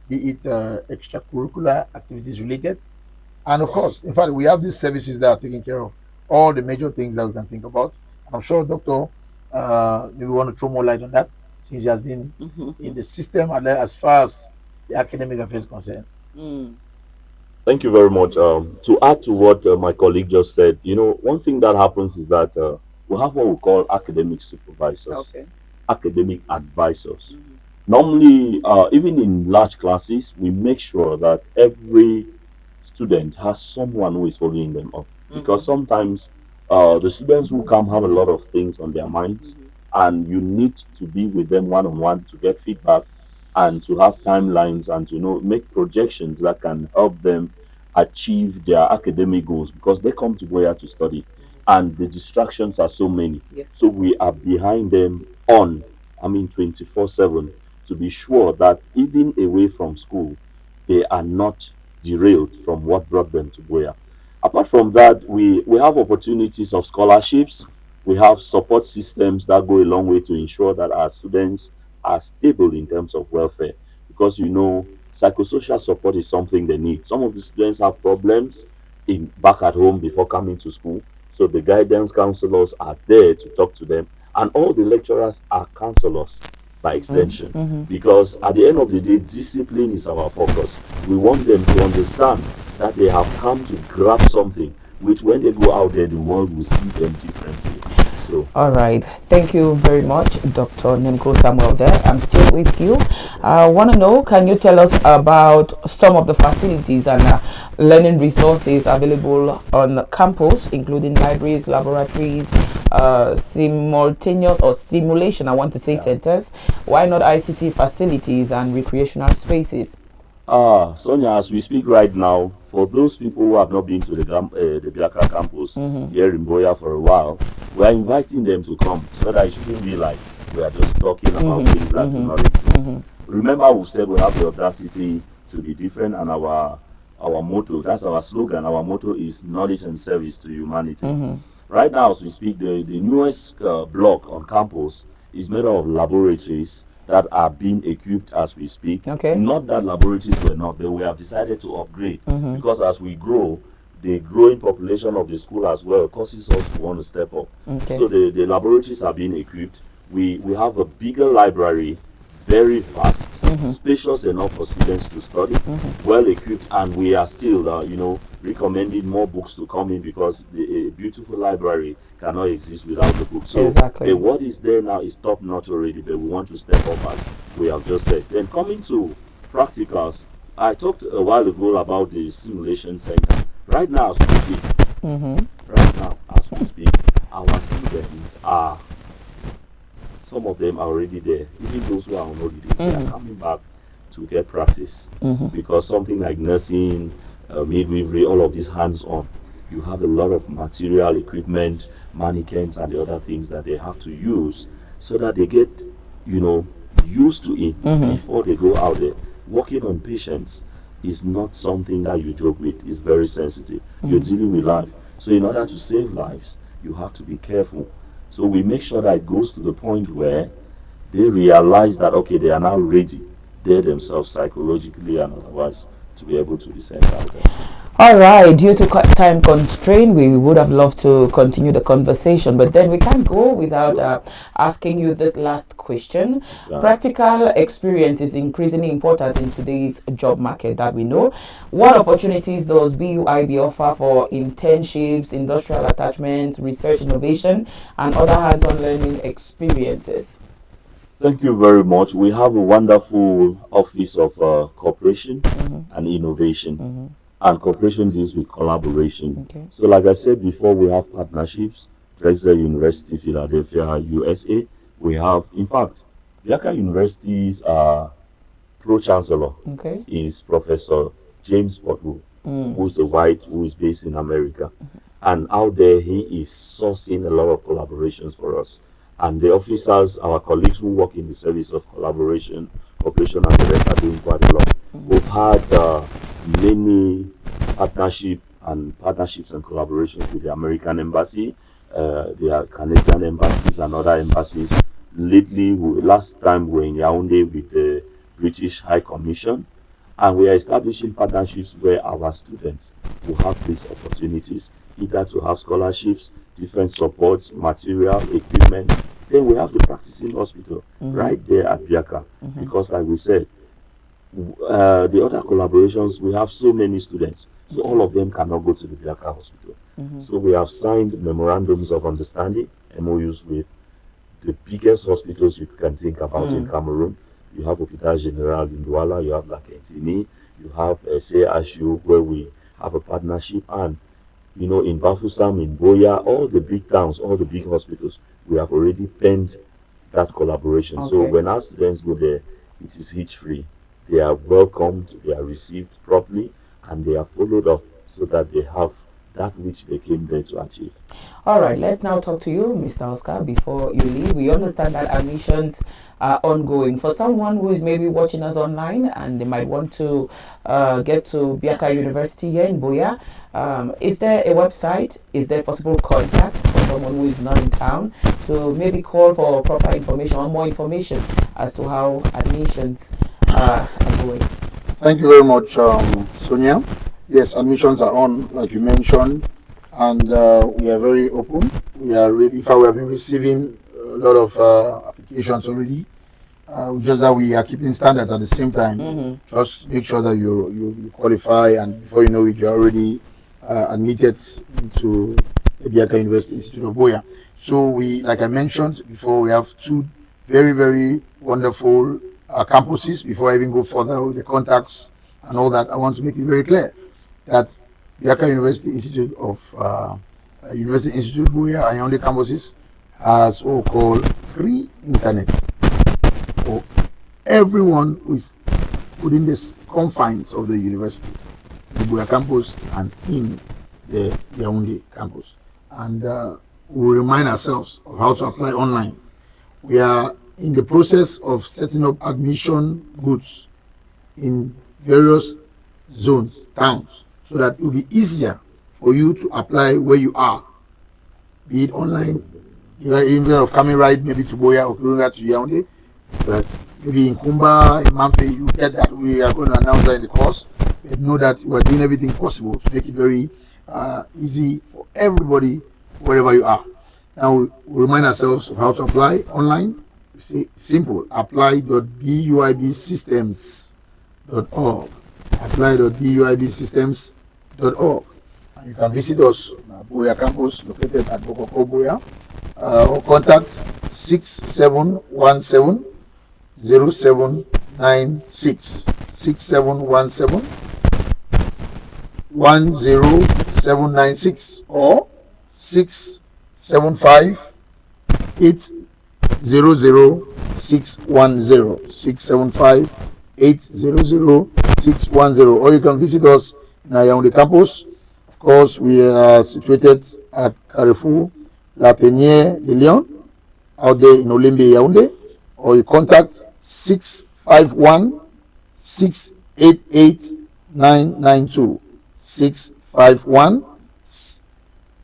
be it extracurricular activities related. And of course, in fact, we have these services that are taking care of all the major things that we can think about. And I'm sure Doctor maybe want to throw more light on that, since he has been in the system and as far as the academic affairs concerned. Thank you very much. To add to what my colleague just said, you know, one thing that happens is that we have what we call academic supervisors, academic advisors. Normally, even in large classes, we make sure that every student has someone who is following them up, because sometimes the students who come have a lot of things on their minds, and you need to be with them one on one to get feedback and to have timelines and to make projections that can help them achieve their academic goals, because they come to Boya to study and the distractions are so many. So we are behind them on, 24/7, to be sure that even away from school, they are not derailed from what brought them to Boya. Apart from that, we have opportunities of scholarships. We have support systems that go a long way to ensure that our students are stable in terms of welfare, because psychosocial support is something they need. Some of the students have problems in back at home before coming to school, so the guidance counselors are there to talk to them, and all the lecturers are counselors by extension, because at the end of the day, discipline is our focus. We want them to understand that they have come to grab something which, when they go out there, the world will see them differently. So, all right, thank you very much, Dr. Nemko Samuel. There, I'm still with you. I want to know, can you tell us about some of the facilities and learning resources available on campus, including libraries, laboratories, simultaneous or simulation, I want to say, centers? Why not ICT facilities and recreational spaces? Sonia, as we speak right now, for those people who have not been to the Biaka campus here in Boya for a while, we are inviting them to come, so that it shouldn't be like we are just talking about things that do not exist. Remember, we said we have the audacity to be different, and our motto, that's our slogan, our motto is knowledge and service to humanity. Right now, as we speak, the newest block on campus is made up of laboratories that are being equipped as we speak. Not that laboratories were not, but we have decided to upgrade, because as we grow, the growing population of the school as well causes us to want to step up. So the laboratories are being equipped. We have a bigger library, very vast, spacious enough for students to study, well equipped, and we are still recommending more books to come in, because a beautiful library cannot exist without the books. So what is there now is top notch already, but we want to step up, as we have just said. Then coming to practicals, I talked a while ago about the simulation center. Right now as we speak, our students are, some of them are already there. Even those who are on holidays, they are coming back to get practice, because something like nursing, midwifery, all of these hands-on, you have a lot of material, equipment, mannequins, and the other things that they have to use, so that they get used to it before they go out there. Working on patients is not something that you joke with. It's very sensitive. You're dealing with life. So in order to save lives, you have to be careful. So we make sure that it goes to the point where they realize that, okay, they are now ready, they themselves psychologically and otherwise, to be able to be sent out there. All right, due to time constraint, we would have loved to continue the conversation, but then we can't go without asking you this last question. Practical experience is increasingly important in today's job market that we know. What opportunities does BUIB offer for internships, industrial attachments, research innovation, and other hands-on learning experiences? Thank you very much. We have a wonderful Office of Cooperation and Innovation. And cooperation deals with collaboration. So like I said before, we have partnerships. Drexel University, Philadelphia, USA. We have, in fact, Biaka University's pro-chancellor is Professor James Potwo, who is a white, who is based in America. And out there, he is sourcing a lot of collaborations for us. And the officers, our colleagues who work in the service of collaboration, cooperation, and the rest are doing quite a lot. We've had many partnership and partnerships and collaborations with the American Embassy, the Canadian embassies, and other embassies. Lately, last time we were in Yaoundé with the British High Commission, and we are establishing partnerships where our students will have these opportunities, either to have scholarships, different supports, material, equipment. Then we have the practicing hospital right there at Biaka, because like we said, the other collaborations, we have so many students, so all of them cannot go to the Biaka hospital. So we have signed memorandums of understanding, MOUs, with the biggest hospitals you can think about in Cameroon. You have Hopital General in Douala, you have La Quintini, you have CHU, where we have a partnership, and you know, in Bafoussam, in Boya, all the big towns, all the big hospitals, we have already penned that collaboration. So when our students go there, it is hitch-free. They are welcomed, they are received properly, and they are followed up so that they have that which they came there to achieve. All right, let's now talk to you, Mr. Oscar, before you leave. We understand that admissions are ongoing. For someone who is maybe watching us online and they might want to get to Biaka University here in Boya, is there a website? Is there possible contact for someone who is not in town to maybe call for proper information or more information as to how admissions are going? Thank you very much, Sonia. Yes, admissions are on, like you mentioned, and we are very open. We are really, in fact, we have been receiving a lot of applications already. Just that we are keeping standards at the same time. Just make sure that you qualify, and before you know it, you're already admitted into the Biaka University Institute of Boya. So we, like I mentioned before, we have two very, very wonderful campuses. Before I even go further with the contacts and all that, I want to make it very clear that Biaka University Institute of University Institute Boya and Yaoundé campuses has what we call free internet for everyone who is within the confines of the university, the Boya campus and in the Yaoundé campus. And we remind ourselves of how to apply online. We are in the process of setting up admission booths in various zones, towns, so that it will be easier for you to apply where you are, be it online, even of coming right maybe to Boya or going right to Yaoundé, but maybe in Kumba, in Manfe, you get that. We are going to announce that in the course, but know that we are doing everything possible to make it very easy for everybody wherever you are. Now we remind ourselves of how to apply online. Say simple, apply.buibsystems.org, apply.buibsystems.org. And you can visit us at Boya campus located at Bokoko Boya, or contact 6717 0796 6717 10796 or 675 800-610 675-800-610, or you can visit us in our Yaoundé campus. Of course, we are situated at Carrefour La Tenière de Lyon, out there in Olembe, Yaoundé, or you contact 651 688 992 651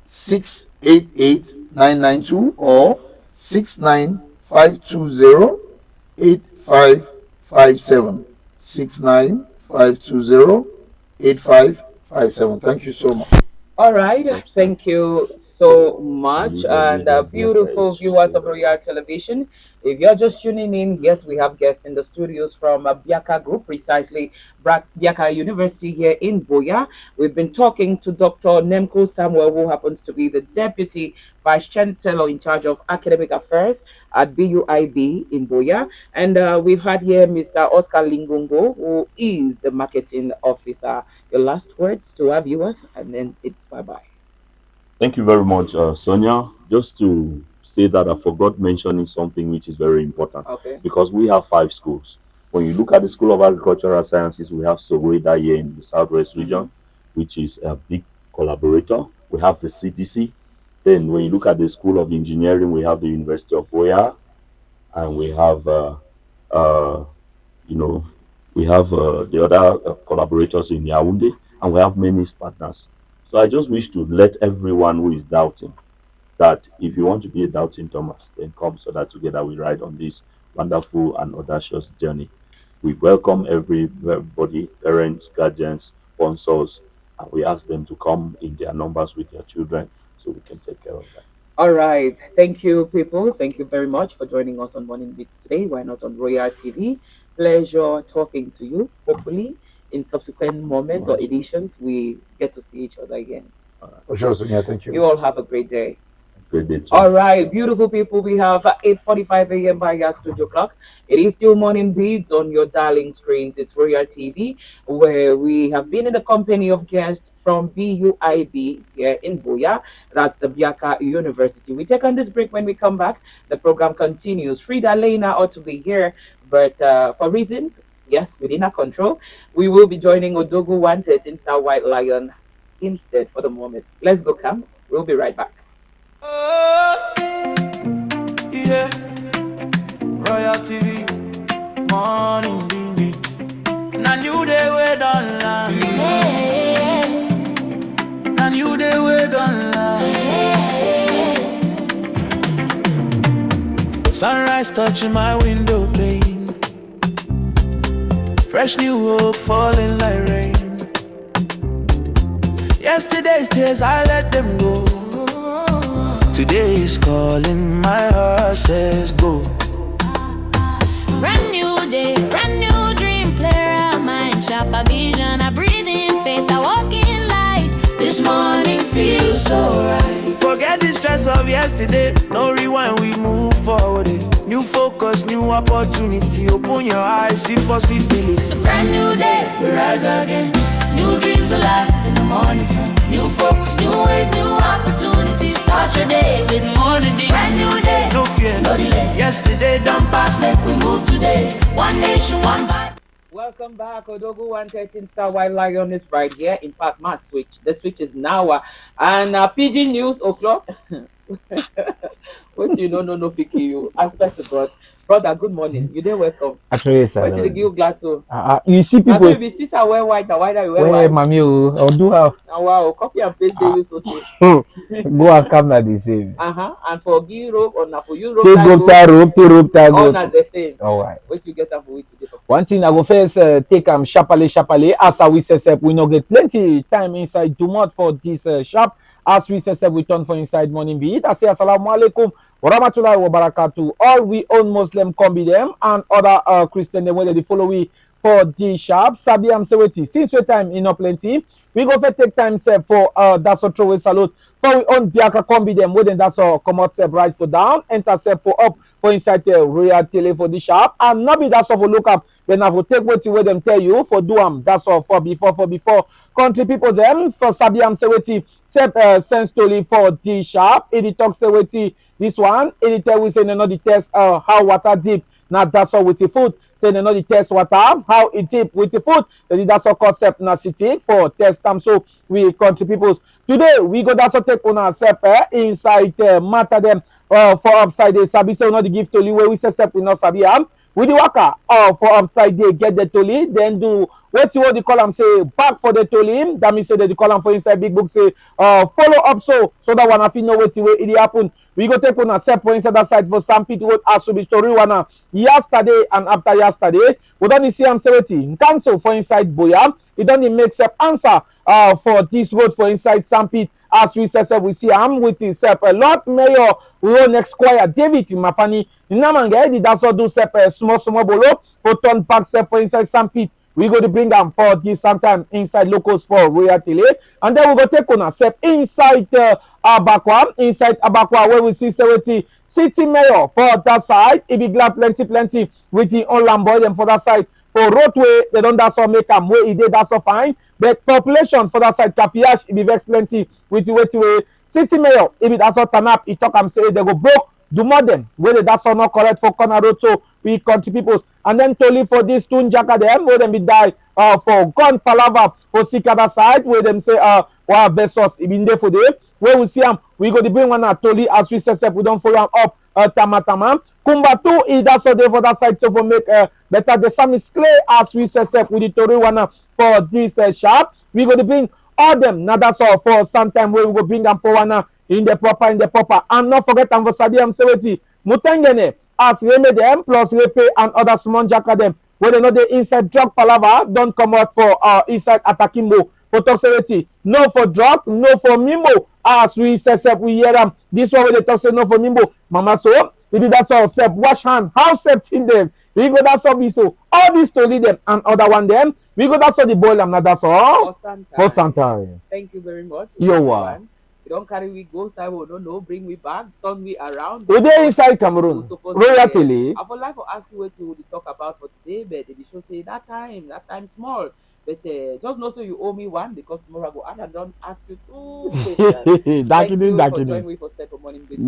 688 992 or 69520-8557 69520-8557. Thank you so much. All right, thank you so much, and beautiful viewers of Royal Television. If you're just tuning in, yes, we have guests in the studios from Biaka Group, precisely Biaka University here in Boya. We've been talking to Dr. Nemko Samuel, who happens to be the Deputy Vice Chancellor in charge of Academic Affairs at BUIB in Boya. And we've had here Mr. Oscar Lingungo, who is the Marketing Officer. Your last words to our viewers, and then it's bye-bye. Thank you very much, Sonia. Just to say that I forgot mentioning something which is very important. Because we have 5 schools. When you look at the School of Agricultural Sciences, we have Soweda here in the Southwest region, which is a big collaborator. We have the CTC. Then when you look at the School of Engineering, we have the University of Boya, and we have, the other collaborators in Yaoundé, and we have many partners. So I just wish to let everyone who is doubting that if you want to be a doubting Thomas, then come so that together we ride on this wonderful and audacious journey. We welcome everybody, parents, guardians, sponsors, and we ask them to come in their numbers with their children so we can take care of them. All right. Thank you, people. Thank you very much for joining us on Morning Beats today. Why not on Royal TV? Pleasure talking to you. Hopefully, in subsequent moments or editions, we get to see each other again. For sure, Sonia. Thank you. You all have a great day. Great day. All right, beautiful people. We have 8:45 a.m. by your studio clock. It is still Morning Beats on your darling screens. It's Royal TV, where we have been in the company of guests from BUIB here in Boya. That's the Biaka University. We take on this break. When we come back, the program continues. Frida Lena ought to be here, but for reasons, yes, within our control, we will be joining Odogu 113 Star White Lion instead for the moment. Let's go, Cam. We'll be right back. Oh, yeah. Royal TV, morning baby. And you they wait on land. And you they wait on land. Sunrise touching my window pane. Fresh new hope falling like rain. Yesterday's tears I let them go. Today is calling, my heart says go. Brand new day, brand new dream, clear of mind, sharper vision, I breathe in faith, I walk in light. This morning feels so right. Forget the stress of yesterday, no rewind, we move forward. New focus, new opportunity, open your eyes, see possibilities. It's a brand new day, we rise again. New dreams alive in the morning sun. New focus, new ways, new opportunities. Start your day with morning dew. Brand new day, no fear, no delay. Yesterday done pass, make we move today. One nation, one vibe. Welcome back. Odogu 113 Star White Lion is right here. In fact, my switch. The switch is now. And PG News o'clock. What you know, no, Fiki, you. I swear to God. Brother, good morning. You did welcome. Actually, sir. What did you give glad to? You see people. So if you see some wear white, the white you wear white. Mami, or do have. Wow, copy and paste they use okay. Go and come at the same. And for Europe or not for Europe, take rope, all not the same. All right. What you get for we today? One thing I go first take sharply. As we say, we no get plenty time inside too much for this sharp. As we say, we turn for inside morning beat. I say assalamu alaikum. Warahmatullahi wabarakatuh. All we own Muslim combi them and other Christian them whether they follow we for the sharp. Sabi am seweti. Since we time in plenty, we go for take time say for that's what throw salute. For we own Biaka combi them whether that's all come out step right for down, enter step for up for inside the Royal Tele for the sharp. And not be that's all for look up. Then I will take what them tell you for do that's all for before. Country people them for Sabi am seweti sense totally for the sharp. It talk seweti. This one, anytime we say no the test how water deep, now that's all with the food. Say no the test water, how it deep with the food. That's all concept na city for test time. So we country people. Today we go that's all take on ourselves inside matter them for upside the sabi say no the give toli where we say step we not sabi am. With the worker for upside they get the toli, then do what the column say back for the toli. That means say that the column for inside big book say follow up so that one if you know what it happen. We go take on a step for inside that side for some people as to be story one yesterday and after yesterday. We don't see am say cancel for inside Boya. It don't make step answer for this road for inside Sampit as we say we see am with himself a lot mayor road next squire David Mafani. Namange that's all do step small bolo for turn back step for inside Sampit. We go to bring them for this sometime inside locals for Royal Tele. And then we go take on a step inside Abakwa, where we see city mayor for that side. It be glad plenty with the online boy them for that side. For roadway, they don't that's all make them where it did that's all fine. But population for that side, Kafiash, it be vex plenty with the way city mayor, if it that's all turn up, it talk and say they go broke. Do more them whether that's all not correct for corner road so we country people and then totally for this tune jacka them where them be die for gun palava for sick other side where them say well versus been there for them where we see them we go to bring one at totally as we say we don't follow them up tamatama kumba 2 is that's all there for that side to for make better the same is clear as we say with the Tory one for this sharp we go to bring all them. Now that's all for some time we will bring them forward now in the proper. And not forget them for Sabiam Seweti. Mutengene as Reme them plus Repe and other small jacker them. When they know the inside drug palava, don't come out for inside attacking mo. For top 70, no for drug, no for mimo. As we say, we hear them. This one when they talk say no for mimo. Mama so, we did that all sep, wash hand, how sep in them. We go that's all be so. All this to lead them and other one them. We go that's all the boil them, that's all. For Santa. Thank you very much. You are. We don't carry we go side, we don't know, bring we back, turn we around. We there inside Cameroon. Royally. I would like to ask you what you would talk about for today, but the show say that time small. But just know so you owe me one because tomorrow I go and I don't ask you two questions. Thank you for joining me for Second Morning Bits.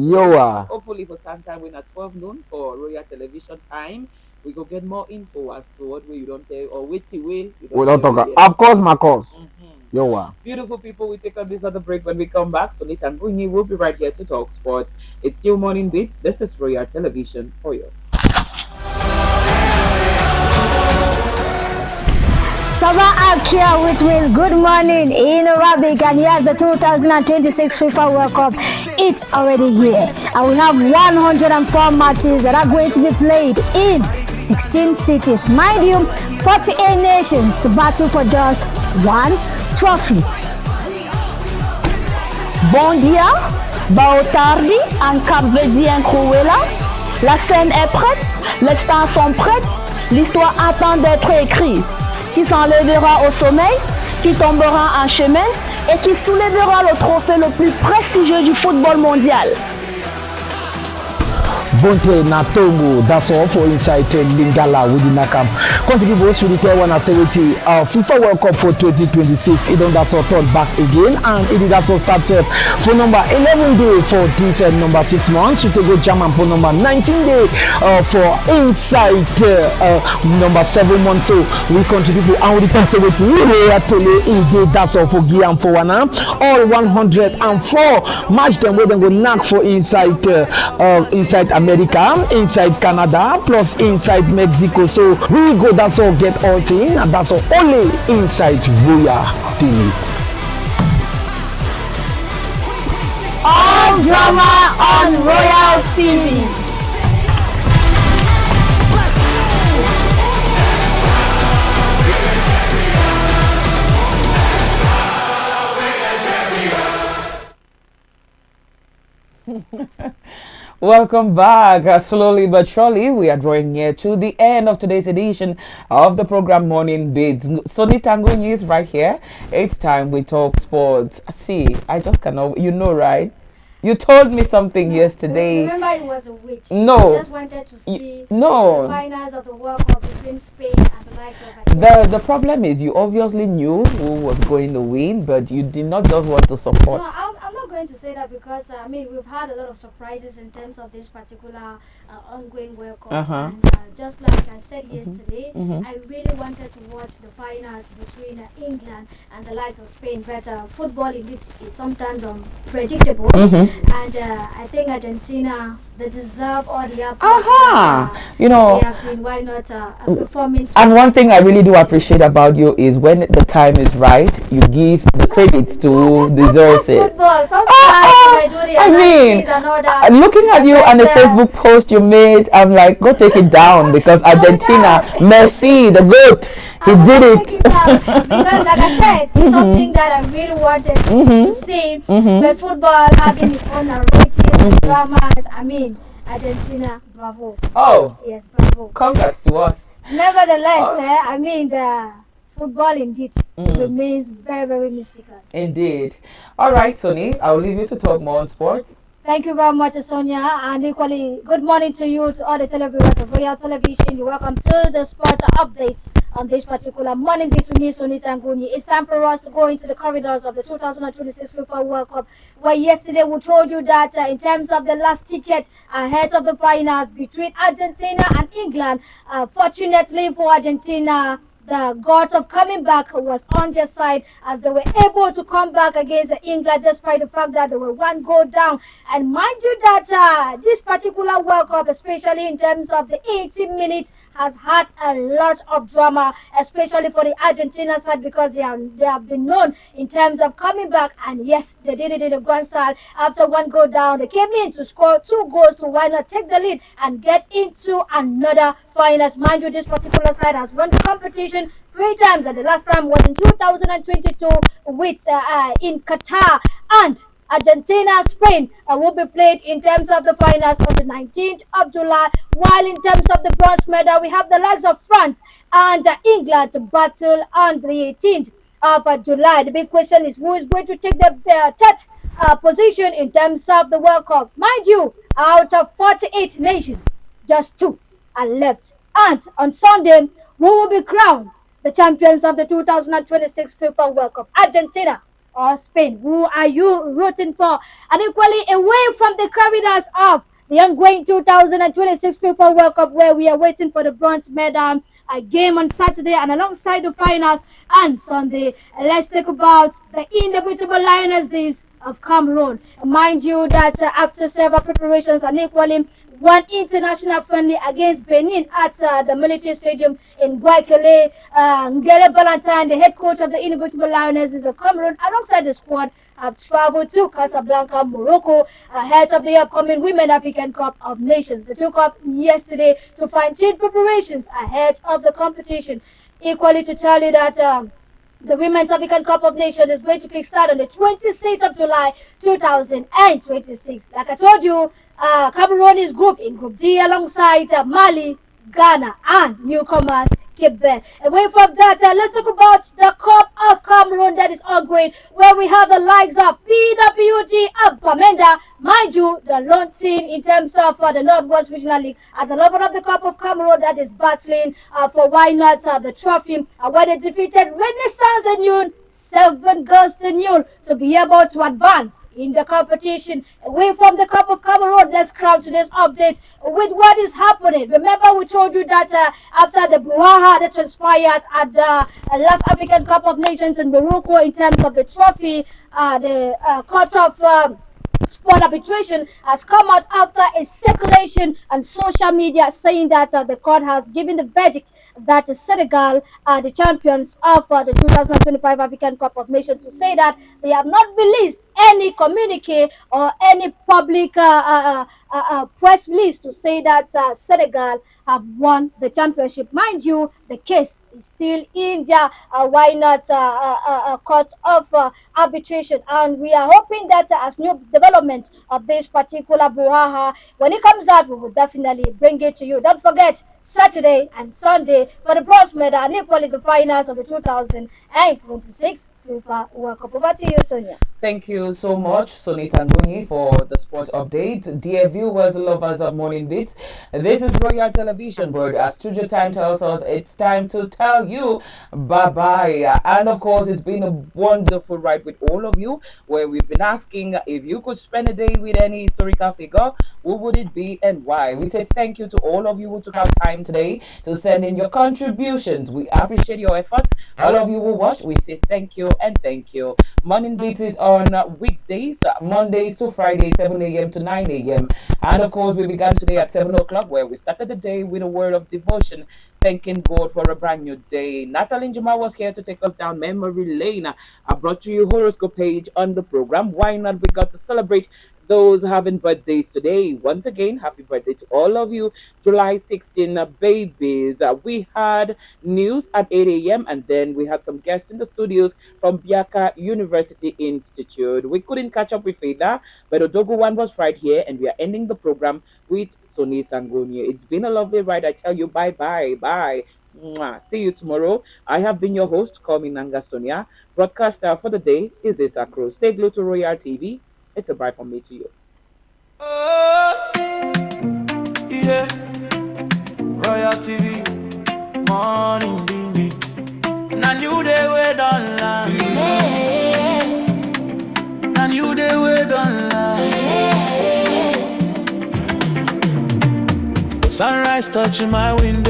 Hopefully for some time when at 12 noon for Royal Television time, we go get more info as to what way you don't tell or wait till we don't talk. Of course, my course. Beautiful people, we take on this other break when we come back. So Nathan Bunyi will be right here to talk sports. It's still Morning Beats. This is Royal Television for you. Sabah Akia, which means good morning in Arabic, and here's the 2026 FIFA World Cup. It's already here, and we have 104 matches that are going to be played in 16 cities. Mind you, 48 nations to battle for just one trophy. Bon dia, bao tardi, en Cap-Verdien Cruella. La scène est prête, les stars sont prêtes, l'histoire attend d'être écrite. Qui s'enlèvera au sommeil, qui tombera en chemin et qui soulèvera le trophée le plus prestigieux du football mondial. Bonte na Togo, that's all for inside Lingala within the camp. Contribute to the K1 activity FIFA World Cup for 2026. It don't that's all thought back again, and it is also started for number 11 day for this number 6 months. You go German for number 19 day for inside number 7 months. So we contribute to our activity. That's all for Guiam for one. All 104 match them where they go knock for inside inside America, inside Canada, plus inside Mexico. So we go, that's all get all thing, and that's all only inside Royal TV. All drama on Royal TV. Welcome back. Slowly but surely, we are drawing near to the end of today's edition of the program Morning Beats. Sonny Tangunyi is right here. It's time we talk sports. See, I just cannot, you know, right? You told me something yesterday. Remember, it was a witch. No. I just wanted to see the finals of the World Cup between Spain and the likes of the problem is you obviously knew who was going to win, but you did not just want to support. No, I'm not going to say that because I mean we've had a lot of surprises in terms of this particular ongoing World Cup. And just like I said yesterday, I really wanted to watch the finals between England and the likes of Spain. But football is sometimes unpredictable. And I think Argentina, they deserve all the applause. You know, they have been, why not performing. And one thing I really do appreciate about you is when the time is right, you give the credits to deserve it. Football. Sometimes I mean, looking at you and the Facebook post you made, I'm like, go take it down because Argentina, Messi, the GOAT, he did it. Because like I said, it's something that I really wanted to see. But football having its own narrative, dramas, I mean, Argentina, bravo. Oh. Yes, bravo. Congrats to us. Nevertheless, I mean, the football indeed remains very, very mystical. Indeed. All right, Sonny, I'll leave you to talk more on sports. Thank you very much, Sonia, and equally good morning to you, to all the televiewers of Royal Television. You're welcome to the sport update on this particular morning between me, Sonny Tangunyi. It's time for us to go into the corridors of the 2026 FIFA World Cup, where yesterday we told you that in terms of the last ticket ahead of the finals between Argentina and England, fortunately for Argentina, the gods of coming back was on their side as they were able to come back against England despite the fact that they were one goal down. And mind you that this particular World Cup, especially in terms of the 80 minutes, has had a lot of drama, especially for the Argentina side, because they have been known in terms of coming back. And yes, they did it in a grand style. After one goal down, they came in to score 2 goals to why not take the lead and get into another finals. Mind you, this particular side has won the competition 3 times, and the last time was in 2022 with in Qatar. And Argentina, Spain will be played in terms of the finals on the 19th of July, while in terms of the bronze medal, we have the likes of France and England to battle on the 18th of July. The big question is who is going to take the third position in terms of the World Cup. Mind you, out of 48 nations, just 2 are left. And on Sunday, who will be crowned the champions of the 2026 FIFA World Cup? Argentina or Spain? Who are you rooting for? And equally, away from the corridors of the ongoing 2026 FIFA World Cup, where we are waiting for the bronze medal, a game on Saturday, and alongside the finals on Sunday, let's talk about the indomitable Lionesses of Cameroon. Mind you that after several preparations and equally one international friendly against Benin at the military stadium in Guayaquil, Ngele Valentine, the head coach of the indomitable Lionesses of Cameroon, alongside the squad, have traveled to Casablanca, Morocco, ahead of the upcoming Women African Cup of Nations. They took off yesterday to fine-tune preparations ahead of the competition. Equally to tell you that the Women's African Cup of Nations is going to kickstart on the 26th of July, 2026. Like I told you, Cameroon is grouped in Group D alongside Mali, Ghana, and newcomers Quebec. Away from that, let's talk about the Cup of Cameroon that is ongoing, where we have the likes of PWD of Bamenda. Mind you, the lone team in terms of the Northwest Regional League at the level of the Cup of Cameroon that is battling for why not the trophy, where they defeated Renaissance and Union 7 goals to 0 to be able to advance in the competition. Away from the Cup of Cameroon, let's crown today's update with what is happening. Remember, we told you that after the brouhaha that transpired at the last African Cup of Nations in Morocco in terms of the trophy, the Court of Sport arbitration has come out after a circulation on social media saying that the court has given the verdict that Senegal are the champions of the 2025 African Cup of Nations, to say that they have not released any communique or any public press release to say that Senegal have won the championship. Mind you, the case is still in the why not court of arbitration, and we are hoping that as new development of this particular brouhaha, when it comes out, we will definitely bring it to you. Don't forget, Saturday and Sunday for the bronze medal and equally the finals of the 2026 FIFA World Cup. Over to you, Sonia. Thank you so much, Sonita Nguni, for the sports update. Dear viewers, lovers of Morning Beats, this is Royal Television, but as Studio Time tells us, it's time to tell you bye-bye. And of course, it's been a wonderful ride with all of you, where we've been asking if you could spend a day with any historical figure, who would it be and why? We say thank you to all of you who took out time today to send in your contributions. We appreciate your efforts. All of you who watch, we say thank you and thank you. Morning Beats is on weekdays, Mondays to Fridays, 7 a.m. to 9 a.m. And of course, we began today at 7 o'clock, where we started the day with a word of devotion, thanking God for a brand new day. Natalie Njuma was here to take us down memory lane. I brought you horoscope page on the program. Why not? We got to celebrate those having birthdays today. Once again, happy birthday to all of you. July 16 babies. We had news at 8 a.m. and then we had some guests in the studios from Biaka University Institute. We couldn't catch up with Feda, but Odogu One was right here, and we are ending the program with Soni Sangonia. It's been a lovely ride. I tell you bye-bye. Bye. Mwah. See you tomorrow. I have been your host, call me Nanga Sonia. Broadcaster for the day is Isakro. Stay glued to Royal TV. It's a bye from me to you. Oh, yeah. Royal TV, morning baby. Na new day we don't land. Na new day we don't land. Sunrise touching my window.